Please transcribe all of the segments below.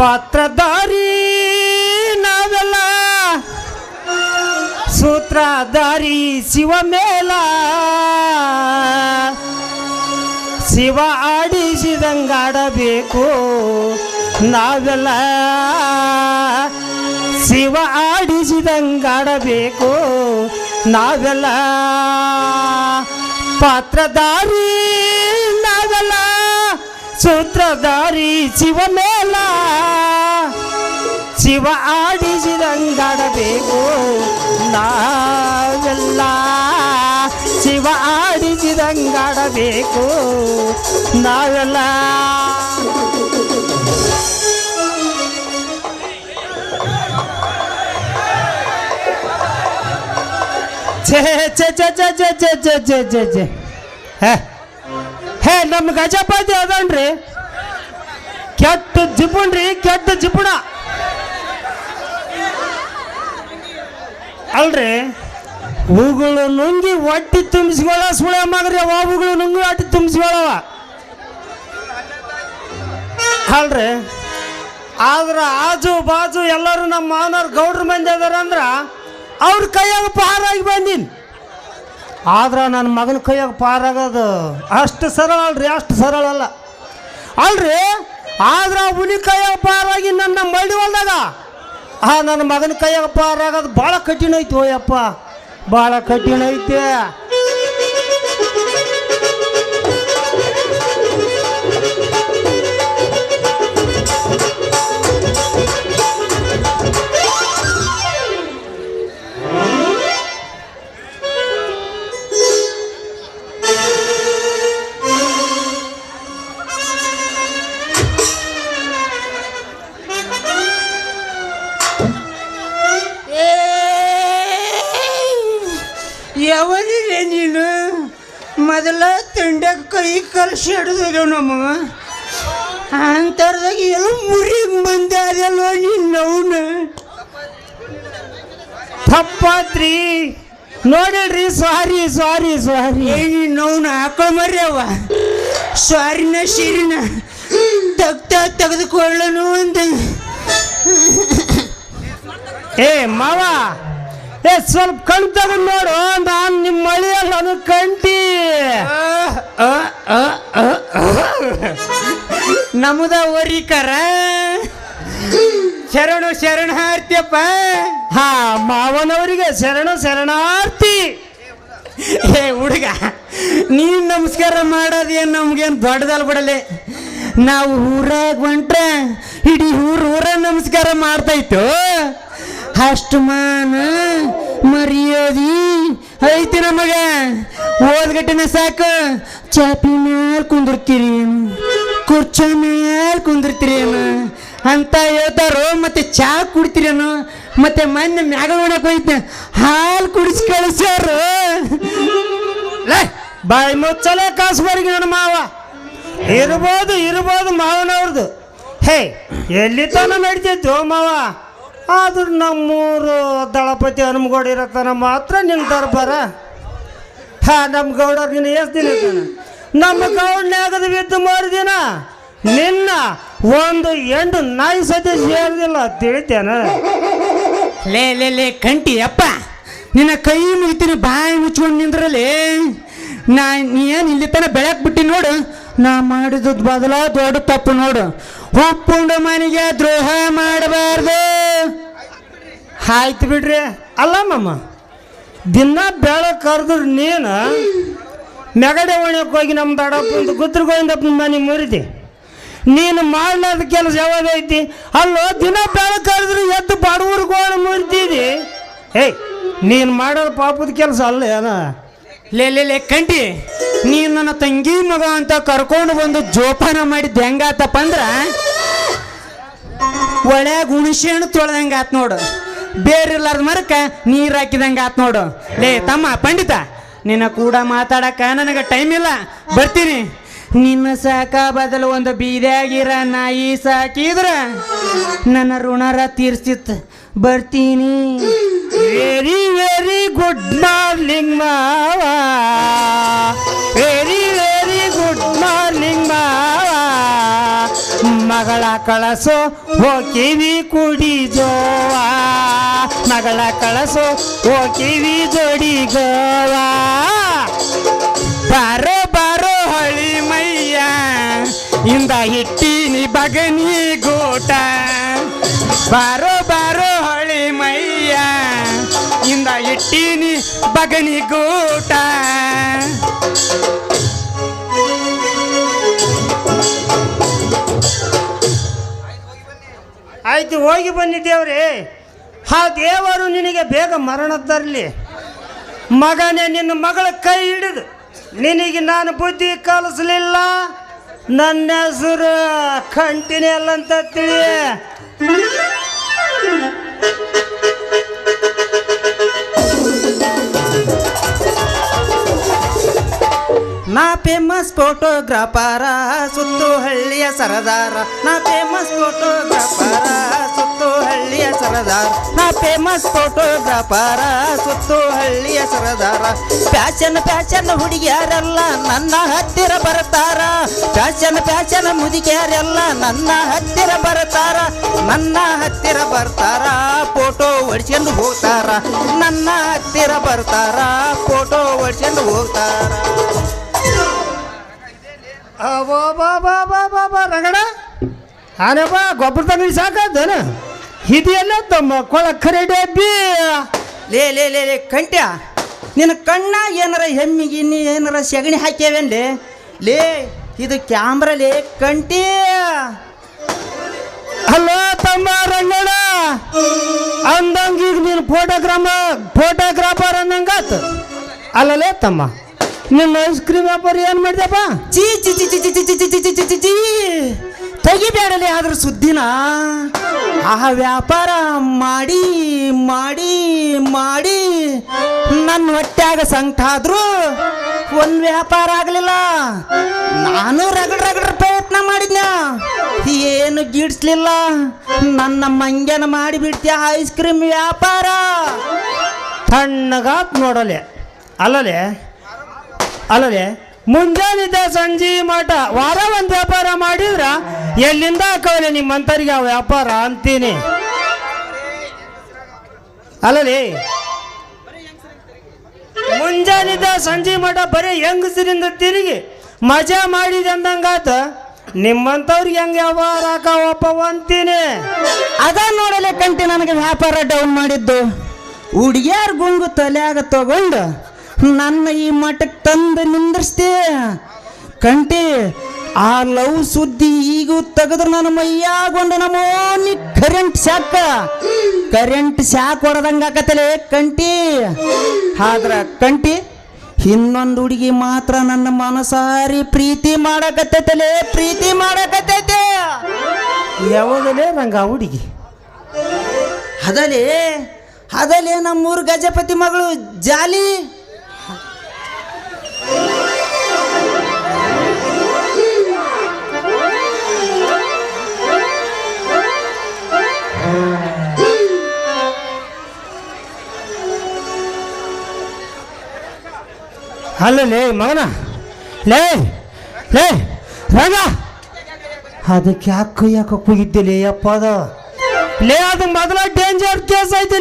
ಪಾತ್ರಧಾರಿ ನಾವೆಲ್ಲ ಸೂತ್ರಧಾರಿ ಶಿವ ಮೇಲ ಶಿವ ಆಡಿಸಿದಂಗಾಡಬೇಕು ನಾವೆಲ್ಲ ಶಿವ ಆಡಿಸಿದಂಗಾಡಬೇಕು ನಾವೆಲ್ಲ ಪಾತ್ರಧಾರಿ ನಾವೆಲ್ಲ ಸೂತ್ರಧಾರಿ ಶಿವ ಮೇಲ ಶಿವ ಆಡಿಸಿದಂಗಾಡಬೇಕು ನಾವೆಲ್ಲ ಶಿವ ಆಡಿಸಿದಂಗಾಡಬೇಕು ನಾವೆಲ್ಲ ಛೇ ಛೇ ಛೇ ಛೇ ಛೇ ಛೇ ಛೇ ಛೇ ಛೇ ಛೇ ಹೇ ನಮ್ಮ ಗಜಪತಿ ಅದನ್ರಿ ಕೆಟ್ಟ ಜಿಪುಣ್ರಿ ಕೆಟ್ಟ ಜಿಪುಣ ಅಲ್ರಿ ಹೂಗಳು ನುಂಗಿ ಹೊಟ್ಟಿ ತುಂಬಿಸ್ಕೊಳ್ಳ ಸುಳೆ ಮಗ್ರಿ ಹೂಗಳು ನುಂಗಿ ಹೊಟ್ಟಿ ತುಂಬಿಸ್ಕೊಳ್ಳವ ಅಲ್ರಿ ಆದ್ರೆ ಆಜು ಬಾಜು ಎಲ್ಲರೂ ನಮ್ಮ ಮಾವನವ್ರು ಗೌಡ್ರ ಮಂದಿ ಅದಾರ ಅಂದ್ರ ಅವ್ರ ಕೈಯಾಗ ಪಾರಾಗಿ ಬಂದೀನಿ ಆದ್ರೆ ನನ್ನ ಮಗನ ಕೈಯಾಗ ಪಾರಾಗೋದು ಅಷ್ಟು ಸರಳ ಅಲ್ರಿ ಅಷ್ಟು ಸರಳ ಅಲ್ಲ ಅಲ್ರಿ ಆದ್ರೆ ಹುಲಿ ಕೈಯಾಗ ಪಾರಾಗಿ ನನ್ನ ಮಳ್ಳಿ ಹೊಲ್ದಾಗ ನನ್ನ ಮಗನ ಕೈಯಾಗ ಪಾರಾಗೋದು ಭಾಳ ಕಠಿಣ ಐತಿ ಓಯಪ್ಪ ಭಾಳ ಕಠಿಣ ಐತೆ ಯಾವನಿದೆ ನೀನು ಮೊದಲ ತಿಂಡ್ಯಾಗ ಕೈ ಕಲಸಿ ಹಿಡಿದ್ರು ನಮಗ ಅಂತರ್ದಾಗ ಎಲ್ಲ ಮುರಿಗ್ ಮಂದಿ ಅದೆಲ್ಲ ನೀನು ತಪ್ಪಾತ್ರಿ ನೋಡಿಲ್ರಿ ಸಾರಿ ಸಾರಿ ಸಾರಿ ನೀನವನ ಹಾಕೊ ಮರ್ಯವ ಸ್ವಾರಿನ ಶಿರಿನ ತೆಗೆದುಕೊಳ್ಳನು ಅಂತ ಏ ಮಾವ ಏ ಸ್ವಲ್ಪ ಕಣ್ ತಗೊಂಡು ನೋಡು ನಾನು ನಿಮ್ಮ ಮಳೆಯಲ್ಲ ಅದು ಕಂಟಿ ನಮ್ಮದ ಓರಿಕರ ಶರಣು ಶರಣಾರ್ಥಿಯಪ್ಪ ಹಾ ಮಾವನವರಿಗೆ ಶರಣು ಶರಣಾರ್ಥಿ ಏ ಹುಡುಗ ನೀನು ನಮಸ್ಕಾರ ಮಾಡೋದೇನು ನಮ್ಗೇನು ದೊಡ್ಡದಲ್ಲ ಬಿಡಲೆ ನಾವು ಊರಾಗ ಹೊಂಟ್ರೆ ಇಡೀ ಊರ ನಮಸ್ಕಾರ ಮಾಡ್ತಾಯಿತ್ತು ಅಷ್ಟು ಮಾನ ಮರ್ಯಾದಿ ಐತಿ ನಮಗ ಓದ್ಗಟ್ಟಿನ ಸಾಕು ಚಾಪಿ ಮ್ಯಾಲ ಕುಂದಿರ್ತೀರಿ ಕುರ್ಚಿ ಮ್ಯಾಲ ಕುಂದಿರ್ತೀರೇನು ಅಂತ ಹೇಳ್ತಾರೋ ಮತ್ತೆ ಚಾ ಕುಡ್ತೀರೇನು ಮತ್ತೆ ಮೊನ್ನೆ ಮ್ಯಾಗ ಒಣಕ್ ಹೋಯ್ತ ಹಾಲು ಕುಡಿಸಿ ಕಳಿಸ್ಯಾರು ಬಾಯಿ ಮುಚ್ಚಲೆ ಕಾಸುಬರಿಗೆ ನನ್ನ ಮಾವ ಇರ್ಬೋದು ಇರ್ಬೋದು ಮಾವನವ್ರದ್ದು ಹೇ ಎಲ್ಲಿ ತನ ನಡಿತೈತು ಮಾವ ಆದ್ರೆ ನಮ್ಮೂರು ದಳಪತಿ ಹನುಮಗೌಡ ಇರತ್ತಾನ ಮಾತ್ರ ನಿನ್ನ ದರ್ಬಾರ ನಮ್ಮ ಗೌಡರು ನಿನ್ನ ಎಷ್ಟು ದಿನ ಇರ್ತಾನೆ ನಮ್ಮ ಗೌಡನ್ಯಾಗದ ಬಿದ್ದು ಮಾರಿದಿನ ನಿನ್ನ ಒಂದು ಎಂಟು ನಾಯಿ ಸತಿ ಸೇರಿದಿಲ್ಲ ತಿಳಿತೇನ ಲೇ ಲೇ ಲೇ ಕಂಟಿ ಅಪ್ಪ ನಿನ್ನ ಕೈ ಮುಗಿತೀನಿ ಬಾಯಿ ಮುಚ್ಕೊಂಡು ನಿಂದ್ರಲ್ಲಿ ನೀನು ಇಲ್ಲಿ ತನ ಬೆಳಕ್ ಬಿಟ್ಟು ನೋಡು ನಾ ಮಾಡಿದ ಬದಲ ದೊಡ್ಡ ತಪ್ಪು ನೋಡು ಒಪ್ಪುಂಡ ಮನೆಗೆ ದ್ರೋಹ ಮಾಡಬಾರ್ದು ಆಯ್ತು ಬಿಡ್ರಿ ಅಲ್ಲ ಮಮ್ಮ ದಿನ ಬೆಳಗ್ಗೆ ಕರೆದ್ರು ನೀನು ಮೆಗಡೆ ಒಣಕ್ಕೆ ಹೋಗಿ ನಮ್ಮ ದಡಪ್ಪಂದು ಗುತ್ರಗೋವಿಂದಪ್ಪನ ಮನೆ ಮುರಿದಿ ನೀನು ಮಾಡ್ಲಾರ್ದ ಕೆಲಸ ಯಾವಾಗೈತಿ ಅಲ್ಲೋ ದಿನ ಬೆಳಗ್ಗೆ ಕರೆದ್ರು ಎದ್ದು ಬಡವ್ರಿಗೋಣ ಮುರಿದಿದಿ ಏಯ್ ನೀನು ಮಾಡೋದು ಪಾಪದ ಕೆಲಸ ಅಲ್ಲ ಏನ ಲೇ ಲೇ ಲೇ ಕಂಟಿ ನೀನು ನನ್ನ ತಂಗಿ ಮಗ ಅಂತ ಕರ್ಕೊಂಡು ಬಂದು ಜೋಪಾನ ಮಾಡಿದ್ದು ಹೆಂಗಾತಪ್ಪ ಅಂದ್ರ ಒಳ್ಯಾಗ ಹುಣಸೆಹಣ್ಣು ತೊಳೆದಂಗೆ ಆತ್ ನೋಡು ಬೇರಿಲ್ಲಾರ್ದ ಮರಕ್ಕೆ ನೀರು ಹಾಕಿದಂಗೆ ಆತ್ ನೋಡು ಲೇ ತಮ್ಮ ಪಂಡಿತ ನಿನ್ನ ಕೂಡ ಮಾತಾಡಕ ನನಗೆ ಟೈಮ್ ಇಲ್ಲ ಬರ್ತೀನಿ ನಿನ್ನ ಸಾಕ ಬದಲು ಒಂದು ಬೀದ್ಯಾಗಿರ ನಾಯಿ ಸಾಕಿದ್ರ ನನ್ನ ಋಣರ ತೀರ್ಸಿತ್ತು ಬರ್ತೀನಿ ವೆರಿ ವೆರಿ ಗುಡ್ ಮಾರ್ನಿಂಗ್ ಮಾವ ವೆರಿ ವೆರಿ ಗುಡ್ ಮಾರ್ನಿಂಗ್ ಮಾವ ಮಗಳ ಕಳಸೋ ಹೋಕಿವಿ ಕುಡಿ ಜೋವ ಮಗಳ ಕಳಸೋ ಹೋಕಿವಿ ಜೋಡಿ ಗೋವ ಬಾರೋ ಬಾರೋ ಹಳಿ ಮೈಯ ಇಂದ ಇಟ್ಟೀನಿ ಬಗನಿ ಗೂಟ ಬಾರೋ ಬಾರೋ ಹಳಿ ಮೈಯ ಇಂದ ಇಟ್ಟೀನಿ ಬಗನಿ ಗೂಟ ಆಯ್ತು ಹೋಗಿ ಬಂದಿದ್ದೇವ್ರಿ ಆ ದೇವರು ನಿನಗೆ ಬೇಗ ಮರಣ ತರಲಿ ಮಗನೇ. ನಿನ್ನ ಮಗಳ ಕೈ ಹಿಡಿದು ನಿನಗೆ ನಾನು ಬುದ್ಧಿ ಕಲಿಸ್ಲಿಲ್ಲ. ನನ್ನ ಹೆಸರು ಕಂಟಿನ್ಯಲ್ ಅಂತ ತಿಳಿ. ನಾ ಫೇಮಸ್ ಫೋಟೋಗ್ರಾಫರ ಸುತ್ತು ಹಳ್ಳಿಯ ಸರದಾರ ನಾ ಫೇಮಸ್ ಫೋಟೋಗ್ರಾಫರ ಸುತ್ತು ಹಳ್ಳಿಯ ಸರದಾರ ನಾ ಫೇಮಸ್ ಫೋಟೋಗ್ರಾಫರ ಸುತ್ತು ಹಳ್ಳಿಯ ಸರದಾರ ಫ್ಯಾಷನ್ ಫ್ಯಾಷನ್ ಹುಡುಗಿಯರೆಲ್ಲ ನನ್ನ ಹತ್ತಿರ ಬರ್ತಾರ ಫ್ಯಾಷನ್ ಮುದುಗಿಯರೆಲ್ಲ ನನ್ನ ಹತ್ತಿರ ಬರ್ತಾರ ನನ್ನ ಹತ್ತಿರ ಬರ್ತಾರ ಫೋಟೋ ಹೊಡ್ಸ್ಕೊಂಡು ಹೋಗ್ತಾರ ನನ್ನ ಹತ್ತಿರ ಬರ್ತಾರ ಫೋಟೋ ಹೊಡ್ಸ್ಕೊಂಡು ಹೋಗ್ತಾರ. ರಗಡ ಆನಪ್ಪ ಗೊಬ್ಬರ ತಂದು ಸಾಕಾದ್ದೇನ ಇದೆಲ್ಲ ತಮ್ಮ ಕೊಳ ಖರೆ ಡಬ್ಬಿ. ಲೇ ಲೇ ಲೇ ಲೇ ಕಂಟ್ಯ ನಿನ್ನ ಕಣ್ಣ ಏನಾರ ಹೆಮ್ಮಿಗೆ ನೀ ಏನಾರ ಸೆಗಣಿ ಹಾಕ್ಯಾವೇನ್ಲೇ ಲೇ ಇದು ಕ್ಯಾಮ್ರಲೇ ಕಂಟಿ. ಅಲ್ಲ ತಮ್ಮ ರಂಗಣ ಅಂದಂಗ ಈಗ ನೀನು ಫೋಟೋಗ್ರಾಫರ್ ಅನ್ನಂಗಾತ. ಅಲ್ಲಲೇ ತಮ್ಮ ನಿನ್ನ ಐಸ್ ಕ್ರೀಮ್ ವ್ಯಾಪಾರ ಏನು ಮಾಡಿದೆಪ್ಪ? ಚೀ ಚಿ ಚಿ ಚಿ ಚಿ ಚಿ ಚಿ ಚಿ ಚಿ ಚಿ ಚಿ ತೆಗಿಬೇಡಲಿ ಆದ್ರ ಸುದ್ದಿನ. ಆ ವ್ಯಾಪಾರ ಮಾಡಿ ಮಾಡಿ ಮಾಡಿ ನನ್ನ ಹೊಟ್ಯಾಗ ಸಂಕಟ ಆದ್ರೂ ಒಂದು ವ್ಯಾಪಾರ ಆಗಲಿಲ್ಲ. ನಾನು ರಗಡ ಪ್ರಯತ್ನ ಮಾಡಿದ್ನ ಏನು ಗಿಡ್ಸ್ಲಿಲ್ಲ. ನನ್ನ ಮಂಗ್ಯನ ಮಾಡಿಬಿಡ್ತೀಯ ಐಸ್ ಕ್ರೀಮ್ ವ್ಯಾಪಾರ. ತಣ್ಣಗಾತ್ ನೋಡಲೆ ಅಲ್ಲಲೆ ಮುಂಜಾನಿದ್ದ ಸಂಜೆ ಮಠ ವಾರ ಒಂದು ವ್ಯಾಪಾರ ಮಾಡಿದ್ರ ಎಲ್ಲಿಂದ ಹಾಕವಲೆ ನಿಮ್ಮಂತರಿಗೆ ಆ ವ್ಯಾಪಾರ ಅಂತೀನಿ. ಅಲ್ಲಲೆ ಮುಂಜಾನಿದ್ದ ಸಂಜೆ ಮಠ ಬರೀ ಹೆಂಗಸರಿಂದ ತಿರುಗಿ ಮಜಾ ಮಾಡಿದೆ ಅಂದಂಗಾತ. ನಿಮ್ಮಂತವ್ರಿಗೆ ಹೆಂಗೆ ವ್ಯವಹಾರ ಹಾಕವಪ್ಪ ಅಂತೀನಿ. ಅದ ನೋಡಲೆ ಕಂಟಿ ನನಗೆ ವ್ಯಾಪಾರ ಡೌನ್ ಮಾಡಿದ್ದು. ಹುಡುಗಿಯಾರ ಗುಂಗು ತಲೆಯಾಗ ತಗೊಂಡು ನನ್ನ ಈ ಮಠಕ್ಕೆ ತಂದು ನಿಂದ್ರಿಸ್ತೆ ಕಂಟಿ. ಆ ಲವ್ ಸುದ್ದಿ ಈಗೂ ತೆಗೆದ್ರೆ ನನ್ನ ಮೈಯಾಗೊಂಡು ನಮೋನಿ ಕರೆಂಟ್ ಶಾಕ್ ಹೊಡೆದಂಗೆ ಆಕತ್ತಲೆ ಕಂಟಿ. ಆದ್ರ ಕಂಟಿ ಇನ್ನೊಂದು ಹುಡುಗಿ ಮಾತ್ರ ನನ್ನ ಮನಸಾರಿ ಪ್ರೀತಿ ಮಾಡಕತ್ತೈತೆ. ಯಾವಾಗಲೇ ನಂಗೆ ಆ ಹುಡುಗಿ ಅದಲೇ ನಮ್ಮೂರು ಗಜಪತಿ ಮಗಳು ಜಾಲಿ. ಅಲ್ಲಲೇ ಮಗನ ಲೇ ರಂಗ ಅದಕ್ಕೆ ಯಾಕೆ ಕೂಗಿದ್ದಿಲ್ಲ ಅಪ್ಪ ಅದು ಲೇ ಅದು ಮೊದಲ ಡೇಂಜರ್ ಕೇಸ್ ಐತಿ.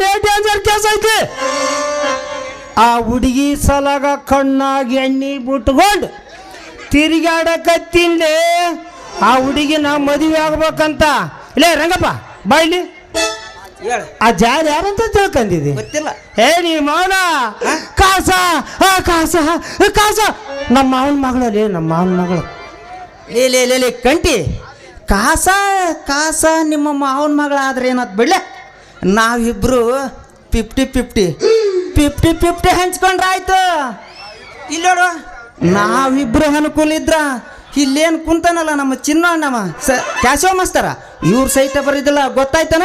ಆ ಹುಡುಗಿ ಸಲಾಗ ಕಣ್ಣಾಗಿ ಎಣ್ಣೆ ಬಿಟ್ಕೊಂಡು ತಿರುಗಾಡಕತ್ತಿನ್ಲೇ. ಆ ಹುಡುಗಿ ನಾವು ಮದುವೆ ಆಗ್ಬೇಕಂತ. ಲೇ ರಂಗಪ್ಪ ಬಾಯ್ಲಿ ಆ ಜಾರಿ ಯಾರಂತ ತಿಳ್ಕೊಂಡಿದ್ದಿ? ಗೊತ್ತಿಲ್ಲ. ನೀ ಮೌನ ಕಾಸ ನಮ್ಮ ಮಾವನ ಮಗಳಲ್ಲಿ ನಮ್ಮ ಮಾವನ ಮಗಳು. ಲೇ ಕಂಟಿ ಕಾಸ ನಿಮ್ಮ ಮಾವನ ಮಗಳಾದ್ರೆ ಏನತ್ ಬಿಡ್ಲೆ. ನಾವಿಬ್ರು 50-50 ಹಂಚ್ಕೊಂಡ್ರಾಯ್ತು. ಇಲ್ಲೋಡು ನಾವಿಬ್ರು ಅನುಕೂಲ ಇದ್ರ ಇಲ್ಲೇನು ಕುಂತಾನಲ್ಲ ನಮ್ಮ ಚಿನ್ನಣ್ಣವ ಕ್ಯಾಶೋ ಮಾಸ್ತರ ಇವ್ರ ಸಹಿತ ಬರಿದಿಲ್ಲ ಗೊತ್ತಾಯ್ತಾನ.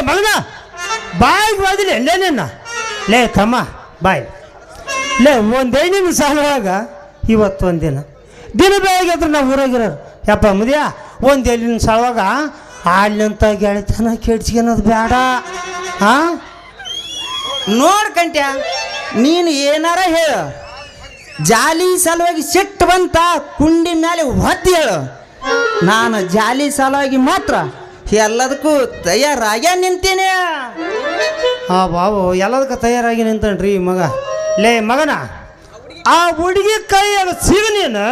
ಮಗನ ಬಾಯಿಗೆ ಬಾದಿಲ್ಲ ಲೇ ನಿನ್ನ. ಲೇ ತಮ್ಮ ಬಾಯ್ ಲೇ ಒಂದೇನಿನ ಸಾಲುವಾಗ ಇವತ್ತೊಂದಿನ ಬೆಳಗ್ಗೆ ನಾವು ಊರಾಗಿರೋರು ಯಪ್ಪ ಮುದಿಯ ಒಂದೇಲಿನ ಸಾಲುವಾಗ ಅಲ್ಲಿಂತ ಗೆಳೆತನ ಕೆಡ್ಸ್ಕೊಳೋದು ಬೇಡ. ನೋಡ್ಕಂಟ್ಯ ನೀನು ಏನಾರ ಹೇಳು. ಜಾಲಿ ಸಲುವಾಗಿ ಸಿಟ್ಟು ಬಂತ ಕುಂಡಿ ಮೇಲೆ ಒದ್ದು ಹೇಳು. ನಾನು ಜಾಲಿ ಸಲುವಾಗಿ ಮಾತ್ರ ಎಲ್ಲದಕ್ಕೂ ತಯಾರಾಗ್ಯ ನಿಂತೀನಿ. ಹಾ ಬಾಬು ಎಲ್ಲದಕ್ಕೆ ತಯಾರಾಗಿ ನಿಂತನ್ರಿ ಈ ಮಗ. ಲೇ ಮಗನ, ಆ ಹುಡುಗಿ ಕೈಯಾಗ ಸಿಗ ನೀನು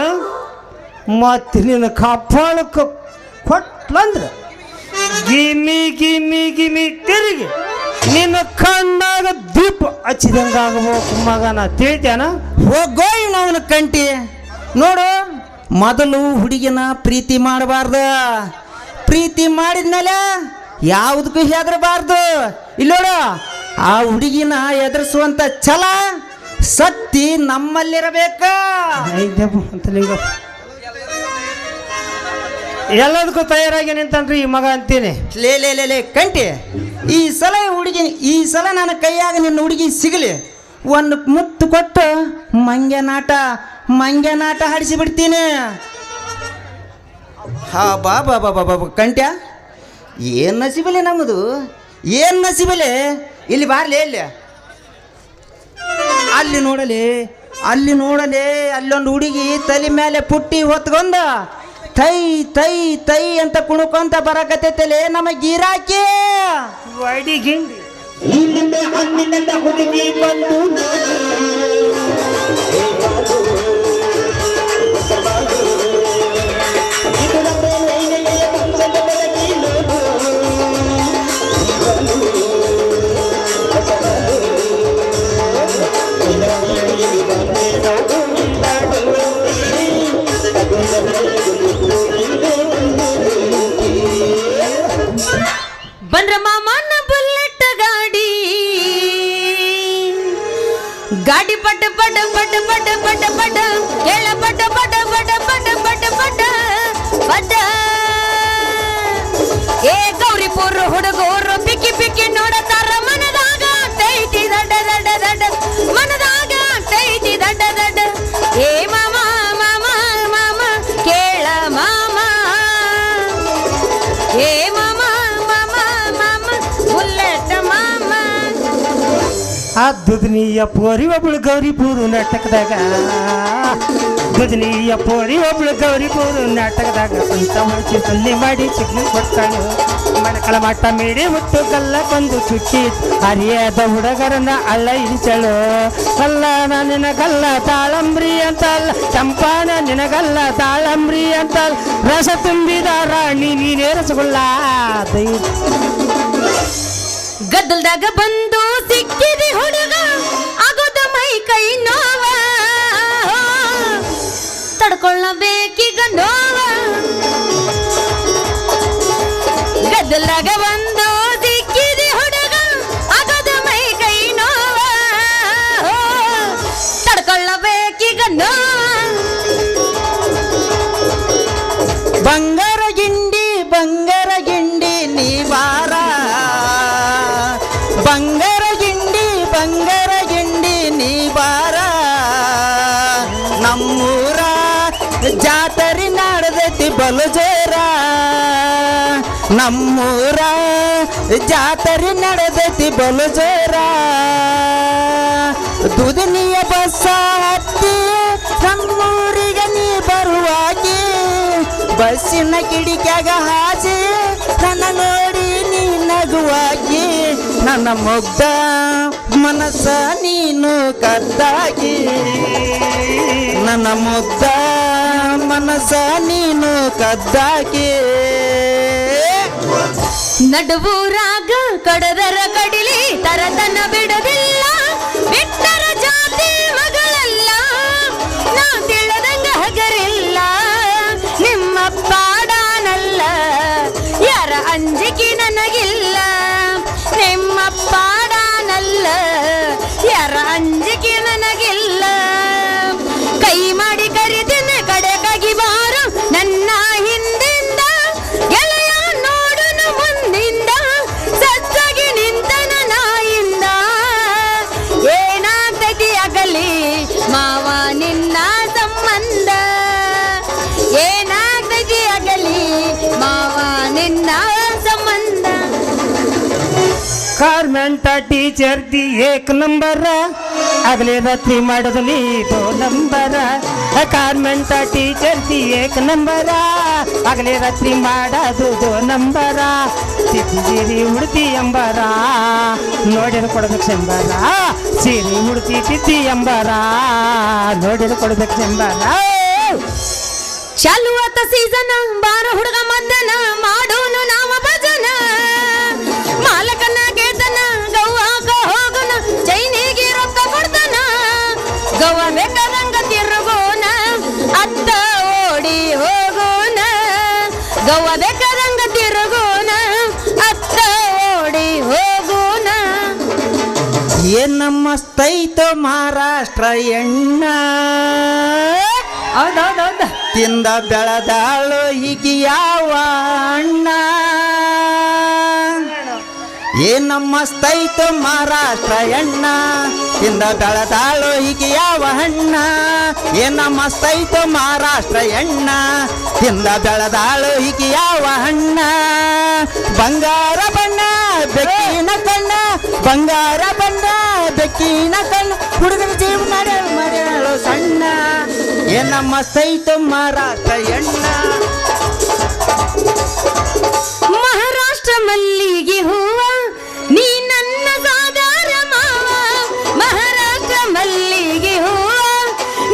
ಮತ್ತೆ ನಿನ್ನ ಕಪಾಳಕ್ಕೆ ಕೊಟ್ಲಂದ್ರೆ ಗಿಮಿ ಗಿಮಿ ಗಿಮಿ ತಿರುಗಿ ನಿನ್ನ ಕಣ್ಣಾಗ ದೀಪ ಹಚ್ಚಿದಂಗ ಆಗಬೇಕು ಮಗನ, ತಿಳಿತೇನ? ಹೋಗೋ ಅವನ ಕಂಟಿ. ನೋಡು, ಮೊದಲು ಹುಡುಗಿನ ಪ್ರೀತಿ ಮಾಡಬಾರ್ದು. ಪ್ರೀತಿ ಮಾಡಿದ್ಮೇಲೆ ಯಾವುದಕ್ಕೂ ಹೆದರಬಾರ್ದು. ಇಲ್ಲೋಡು, ಆ ಹುಡುಗಿನ ಎದುರಿಸುವಂತ ಛಲ ಶಕ್ತಿ ನಮ್ಮಲ್ಲಿರಬೇಕ. ಅಂತ ಲಿಂಗಪ್ಪ ಎಲ್ಲದಕ್ಕೂ ತಯಾರಾಗಿ ನಿಂತನ್ರಿ ಈ ಮಗ ಅಂತೀನಿ. ಲೇ ಲೇ ಲೇ ಲೇ ಕಂಟಿ, ಈ ಸಲ ನನ್ನ ಕೈಯಾಗ ನಿನ್ನ ಹುಡುಗಿ ಸಿಗಲಿ, ಒಂದು ಮುತ್ತು ಕೊಟ್ಟು ಮಂಗ್ಯ ನಾಟ ಹಾಡಿಸಿ ಬಿಡ್ತೀನಿ. ಹಾ ಬಾ ಬಾ ಬಾ ಬಾ ಬಾ ಕಂಟ್ಯ, ಏನು ನಸಿಬಲೆ ನಮ್ಮದು, ಏನು ನಸಿಬಲೆ. ಇಲ್ಲಿ ಬಾರ್ಲಿ, ಅಲ್ಲಿ ನೋಡಲಿ ಅಲ್ಲೊಂದು ಹುಡುಗಿ ತಲೆ ಮೇಲೆ ಪುಟ್ಟಿ ಹೊತ್ಕೊಂಡ ತೈ ತೈ ತೈ ಅಂತ ಕುಣುಕೊಂತ ಬರಕತ್ತೈತಲೆ ನಮ್ಮ ಗಿರಾಕಿ. ಹುಡುಗಿ ಬಂದು ಬಂದ್ರ ಮಾಮನ ಬುಲೆಟ್ ಗಾಡಿ ಪಟ ಪಟ ಪಟ ಪಟ ಪಟ ಪಟ ಕೇಳ ಪಟ ಪಟ ಪಟ ಪಟ ಪಟ ಪಟ ಪಟ. ಏ ಗೌರಿಪುರ ಹುಡುಗರು ಪಿಕ್ಕಿ ಪಿಕ್ಕಿ ನೋಡತಾರ, ಮನದಾಗ ತೈತಿ ದಡ್ಡ ದಡ್ಡ ದಡ್ಡ, ಮನದಾಗ ತೈತಿ ದಡ್ಡ ದಡ್ಡ. ಏ ಮಾಮ ಮಾಮ ಮಾಮ ಕೇಳ ಮಾಮ, ಏ ಮಾಮ ಮಾಮ ಮಾಮ ಬುಲೆಟ್ ಮಾಮ. ಆ ದುದ್ನಿಯ ಪೋರಿ ಒಬ್ಳು ಗೌರಿಪುರ ನಾಟಕದಾಗ, ದುದ್ನಿಯ ಪೋರಿ ಒಬ್ಳು ಗೌರಿಪುರ ನಾಟಕದಾಗ ಸ್ವಂತ ಮಾಡಿಸಿ ಸನ್ನೆ ಮಾಡಿ ಚಿಕ್ಲಿ ಕೊಡ್ತಾಳು. ಮಣಕಳ ಮಟ್ಟ ಮೇಡಿ ಮುಟ್ಟು ಗಲ್ಲ ಕೊಂದು ಚುಕ್ಕಿ ಹರಿಯದ ಹುಡುಗರನ್ನ ಅಲ್ಲ ಇರಿಸಳು. ಕಲ್ಲ ನಿನಗಲ್ಲ ತಾಳಂಬ್ರಿ ಅಂತಲ್ಲ, ಚಂಪಾನ ನಿನಗಲ್ಲ ತಾಳಂಬ್ರಿ ಅಂತಲ್ಲ, ರಸ ತುಂಬಿದ ರಾಣಿ ನೀನೇ ರಸಗುಲ್ಲ. ಗದ್ದಲ್ದಾಗ ಬಂದು ಸಿಕ್ಕಿದಿ ಹುಡುಗ, ಆಗೋದ ಮೈ ಕೈ ನೋವ, ತಡ್ಕೊಳ್ಳಬೇಕೀಗ ನೋವ. ಗದ್ದಲ್ದಾಗ ಬಂದು ಸಿಕ್ಕಿದಿ ಹುಡುಗ, ಆಗೋದ ಮೈ ಕೈ ನೋವ, ತಡ್ಕೊಳ್ಳಬೇಕೀಗ ನೋವ. ಬಂಗಾರ ಗಿಂಡಿ ನೀ ಬಾರ, ಬಂಗಾರ ಗಿಂಡಿ ನೀ ಬಾರ. ನಮ್ಮೂರ ಜಾತರಿ ನಡೆದೈತಿ ಬಲು ಜೋರ, ನಮ್ಮೂರ ಜಾತರಿ ನಡೆದೈತಿ ಬಲು ಜೋರ. ದುದನಿಯ ಬಸ್ಸ ಹತ್ತಿ ನಮ್ಮೂರಿಗೆ ನೀ ಬರುವಾಗಿ, ಬಸ್ಸಿನ ಕಿಡಿಕ್ಯಾಗ ಹಾಸಿ ನನ್ನ ನೋಡಿ ನೀ ನಗುವಾಗಿ. ನನ್ನ ಮುಗ್ಧ ಮನಸ್ಸ ನೀನು ಕದ್ದಾಗಿ, ನನ್ನ ಮುಗ್ಧ ಮನಸ್ಸ ನೀನು ಕದ್ದಾಗಿ. ನಡುವೂರಾಗ ಕಡದರ ಕಡಿಲಿ ತರತನ ಬಿಡದಿಲ್ಲ, ಬಿಟ್ಟರ ಜಾತಿ ಮಗಳಲ್ಲ, ನಾ ತಿಳಿದಂಗ ಹಗರಿಲ್ಲ. ನಿಮ್ಮ ಪಾಡಾನಲ್ಲ, ಯಾರ ಅಂಜಿಕೆ ನನಗಿಲ್ಲ. ನಿಮ್ಮ ಪಾಡಾನಲ್ಲ, ಯಾರ ಅಂಜಿಕೆ ನನಗಿಲ್ಲ. ಕೈ ಮಾಡಿ ಕರಿತೀನಿ ಕಡೆಗಾಗಿ ಬಾರ ನನ್ನ ಹಿಂದಿಂದ, ಗೆಳೆಯ ನೋಡುನು ಮುಂದಿಂದ, ಸಜ್ಜಾಗಿ ನಿಂತನ ನಾಯಿಂದ. ಏನಾಗ್ತೈತಿ ಆಗಲಿ ಮಾವ ನಿನ್ನ ಸಂಬಂಧ, ಏನಾಗ್ತೈತಿ ಆಗಲಿ ಮಾವ ನಿನ್ನ ಸಂಬಂಧ. ಕಾರ್ಮೆಂಟ ಟೀಚರ್ ದಿ ಏಕ್ ನಂಬರ, ಆಗಲೇ ರಾತ್ರಿ ಮಾಡೋದು ನೀ 2 ನಂಬರ. ಕಾನ್ವೆಂಟ ಟೀಚರ್ಸಿ ಏಕ ನಂಬರ ಆಗಲೇ ರಾತ್ರಿ ಮಾಡೋದು ನಂಬರ ಸೀರೆ ಉಡ್ತಿ ಎಂಬರ ನೋಡಿನ ಕೊಡ್ಬೇಕು ಶಂಬರ ಸೀರೆ ಉಡ್ತಿ ತಿತ್ತಿ ಎಂಬರ ನೋಡಿನ ಕೊಡ್ಬೇಕು ಶಂಬರ ಚಾಲು ಆತ ಸೀಸನ್ ಬಾರ ಹುಡುಗ ಮದ್ದನ ಮಾಡೋನು ನಾವ ಭಜನ ಮಾಲಕನ ಗೆದ್ದನ ಗವ್ವಾಕ ಹೋಗುನ ಚೈನಿಗೆ ರೊಕ್ಕ ಕೊಡ್ತಾನ ಗವ್ವ ಬೇಕಾದಂಗ ತಿರುಗೋನ ಅತ್ತ ಓಡಿ ಹೋಗೋನ ಗವ್ವ ಬೇಕಾದಂಗ ತಿರುಗೋನ ಅತ್ತ ಓಡಿ ಹೋಗೋನ ಏನ್ ನಮ್ಮಸ್ತೈತೋ ಮಹಾರಾಷ್ಟ್ರ ಎಣ್ಣ ಹೌದೌದೌದ ತಿಂದ ಬೆಳೆದಾಳು ಹೀಗೆ ಯಾವ ಅಣ್ಣ ಏನ್ ನಮ್ಮಸ್ತೈತೋ ಮಹಾರಾಷ್ಟ್ರ ಎಣ್ಣ ತಿಂದ ಬೆಳೆದಾಳು ಹೀಗೆ ಯಾವ ಹಣ್ಣ ಏನ್ ನಮ್ಮಸ್ತೈತೋ ಮಹಾರಾಷ್ಟ್ರ ಎಣ್ಣ ತಿಂದ ಬೆಳೆದಾಳು ಹೀಗೆ ಯಾವ ಹಣ್ಣ ಬಂಗಾರ ಬಣ್ಣ ಬೆಕ್ಕಿನ ಕಣ್ಣ ಬಂಗಾರ ಬಣ್ಣ ಬೆಕ್ಕಿನ ಕಣ್ಣ ಹುಡುಗನ ಜೀವ ಮಾಡ್ಯಾಳು ಸಣ್ಣ ಏನ್ ನಮ್ಮಸ್ತೈತೋ ಮಹಾರಾಷ್ಟ್ರ ಎಣ್ಣ ಮಹಾರಾಷ್ಟ್ರ ಮಲ್ಲಿಗೆ ಹೂವ ನೀ ನನ್ನ ಸಾದಾರ ಮಾವ ಮಹಾರಾಷ್ಟ್ರ ಮಲ್ಲಿಗೆ ಹೂವ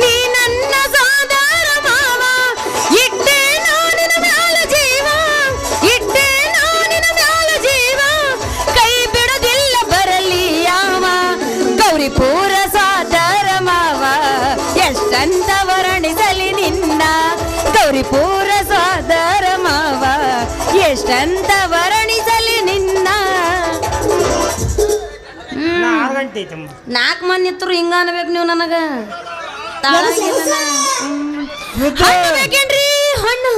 ನೀ ನನ್ನ ಸಾದಾರ ಮಾವ ಇಟ್ಟೆ ನಾನಿನ ಮ್ಯಾಲ ಜೀವ ಇಟ್ಟೆ ನಾನಿನ ಮ್ಯಾಲ ಜೀವ ಕೈ ಬಿಡೋದಿಲ್ಲ ಬರಲಿ ಯಾವ ಗೌರಿಪುರ ಸಾದಾರ ಮಾವ ಎಷ್ಟಂತ ವರ್ಣಿಸಲಿ ನಿನ್ನ ಗೌರಿಪುರ ಸಾದಾರ ಮಾವ ಎಷ್ಟಂತ ವರ್ಣಿಸಲಿ ನಿನ್ನ 4 ಗಂಟೆ ಐತಮ್ಮ 4 ಮಂದಿ ಇತ್ತರು ಹಿಂಗ ಅನ್ಬೇಕು ನೀವು ನನಗ ಬೇಕೇನ್ರಿ ಹಣ್ಣು